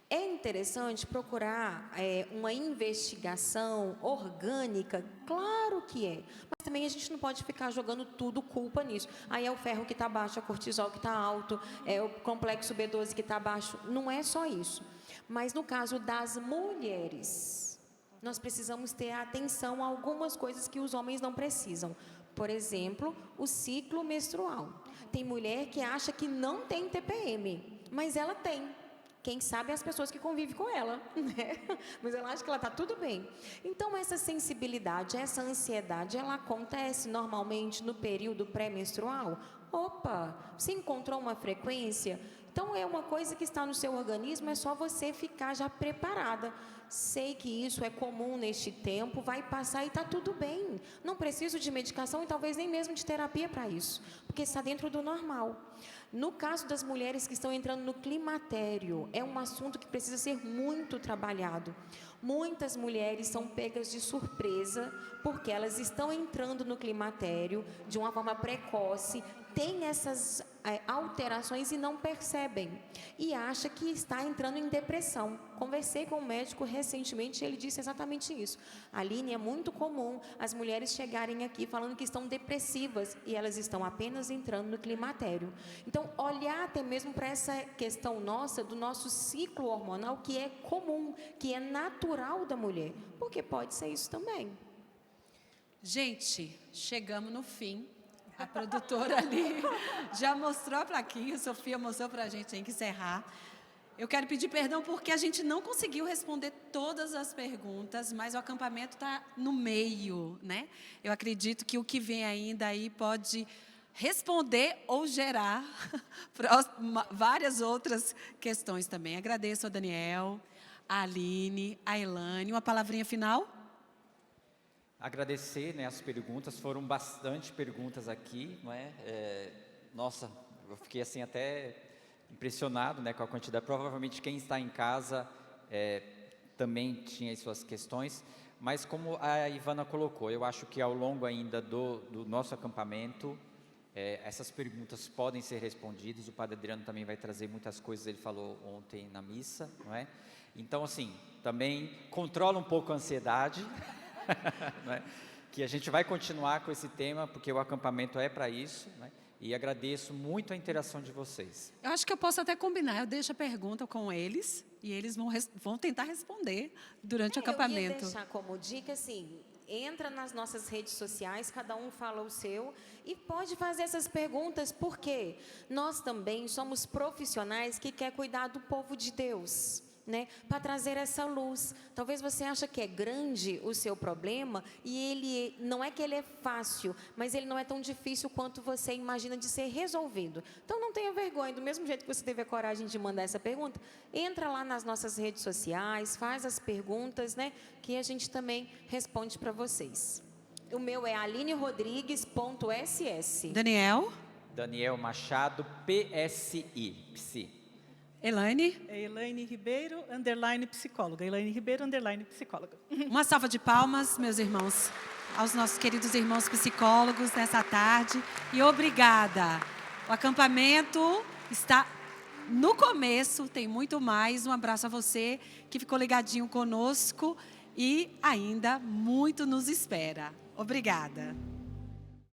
É interessante procurar uma investigação orgânica, claro que é, mas também a gente não pode ficar jogando tudo culpa nisso. Aí é o ferro que está baixo, é o cortisol que está alto, é o complexo B12 que está baixo, não é só isso. Mas no caso das mulheres, nós precisamos ter atenção a algumas coisas que os homens não precisam. Por exemplo, o ciclo menstrual. Tem mulher que acha que não tem TPM, mas ela tem. Quem sabe as pessoas que convivem com ela, né? Mas ela acha que ela está tudo bem. Então, essa sensibilidade, essa ansiedade, ela acontece normalmente no período pré-menstrual? Opa, você encontrou uma frequência? Então, é uma coisa que está no seu organismo, é só você ficar já preparada. Sei que isso é comum neste tempo, vai passar e está tudo bem. Não preciso de medicação e talvez nem mesmo de terapia para isso, porque está dentro do normal. No caso das mulheres que estão entrando no climatério, é um assunto que precisa ser muito trabalhado. Muitas mulheres são pegas de surpresa porque elas estão entrando no climatério de uma forma precoce, têm essas alterações e não percebem. E acha que está entrando em depressão. Conversei com um médico recentemente e ele disse exatamente isso. Aline, é muito comum as mulheres chegarem aqui falando que estão depressivas e elas estão apenas entrando no climatério. Então, olhar até mesmo para essa questão nossa, do nosso ciclo hormonal, que é comum, que é natural da mulher, porque pode ser isso também. Gente, chegamos no fim. A produtora ali já mostrou a plaquinha, a Sofia mostrou para a gente, tem que encerrar. Eu quero pedir perdão porque a gente não conseguiu responder todas as perguntas, mas o acampamento está no meio, né? Eu acredito que o que vem ainda aí pode responder ou gerar várias outras questões também. Agradeço a Daniel, a Aline, a Elane. Uma palavrinha final? Agradecer, né, as perguntas, foram bastante perguntas aqui, não é? Nossa, eu fiquei assim até impressionado, né, com a quantidade. Provavelmente quem está em casa também tinha as suas questões, mas como a Ivana colocou, eu acho que ao longo ainda do nosso acampamento, essas perguntas podem ser respondidas. O Padre Adriano também vai trazer muitas coisas, ele falou ontem na missa, não é? Então, assim, também controla um pouco a ansiedade, né? Que a gente vai continuar com esse tema, porque o acampamento é para isso, né? E agradeço muito a interação de vocês. Eu acho que eu posso até combinar. Eu deixo a pergunta com eles e eles vão tentar responder durante o acampamento. Eu ia deixar como dica, assim, entra nas nossas redes sociais, cada um fala o seu e pode fazer essas perguntas, porque nós também somos profissionais que querem cuidar do povo de Deus, né? Para trazer essa luz. Talvez você ache que é grande o seu problema e ele não é que ele é fácil, mas ele não é tão difícil quanto você imagina de ser resolvido. Então não tenha vergonha, do mesmo jeito que você teve a coragem de mandar essa pergunta, entra lá nas nossas redes sociais, faz as perguntas, né, que a gente também responde para vocês. O meu é alinerodrigues.ss. Daniel Machado, PSI, psi. Elane, Elaine Ribeiro, _psicóloga. Elaine Ribeiro, _psicóloga. uma salva de palmas, meus irmãos, aos nossos queridos irmãos psicólogos nessa tarde. E obrigada. O acampamento está no começo, tem muito mais. Um abraço a você que ficou ligadinho conosco e ainda muito nos espera. Obrigada.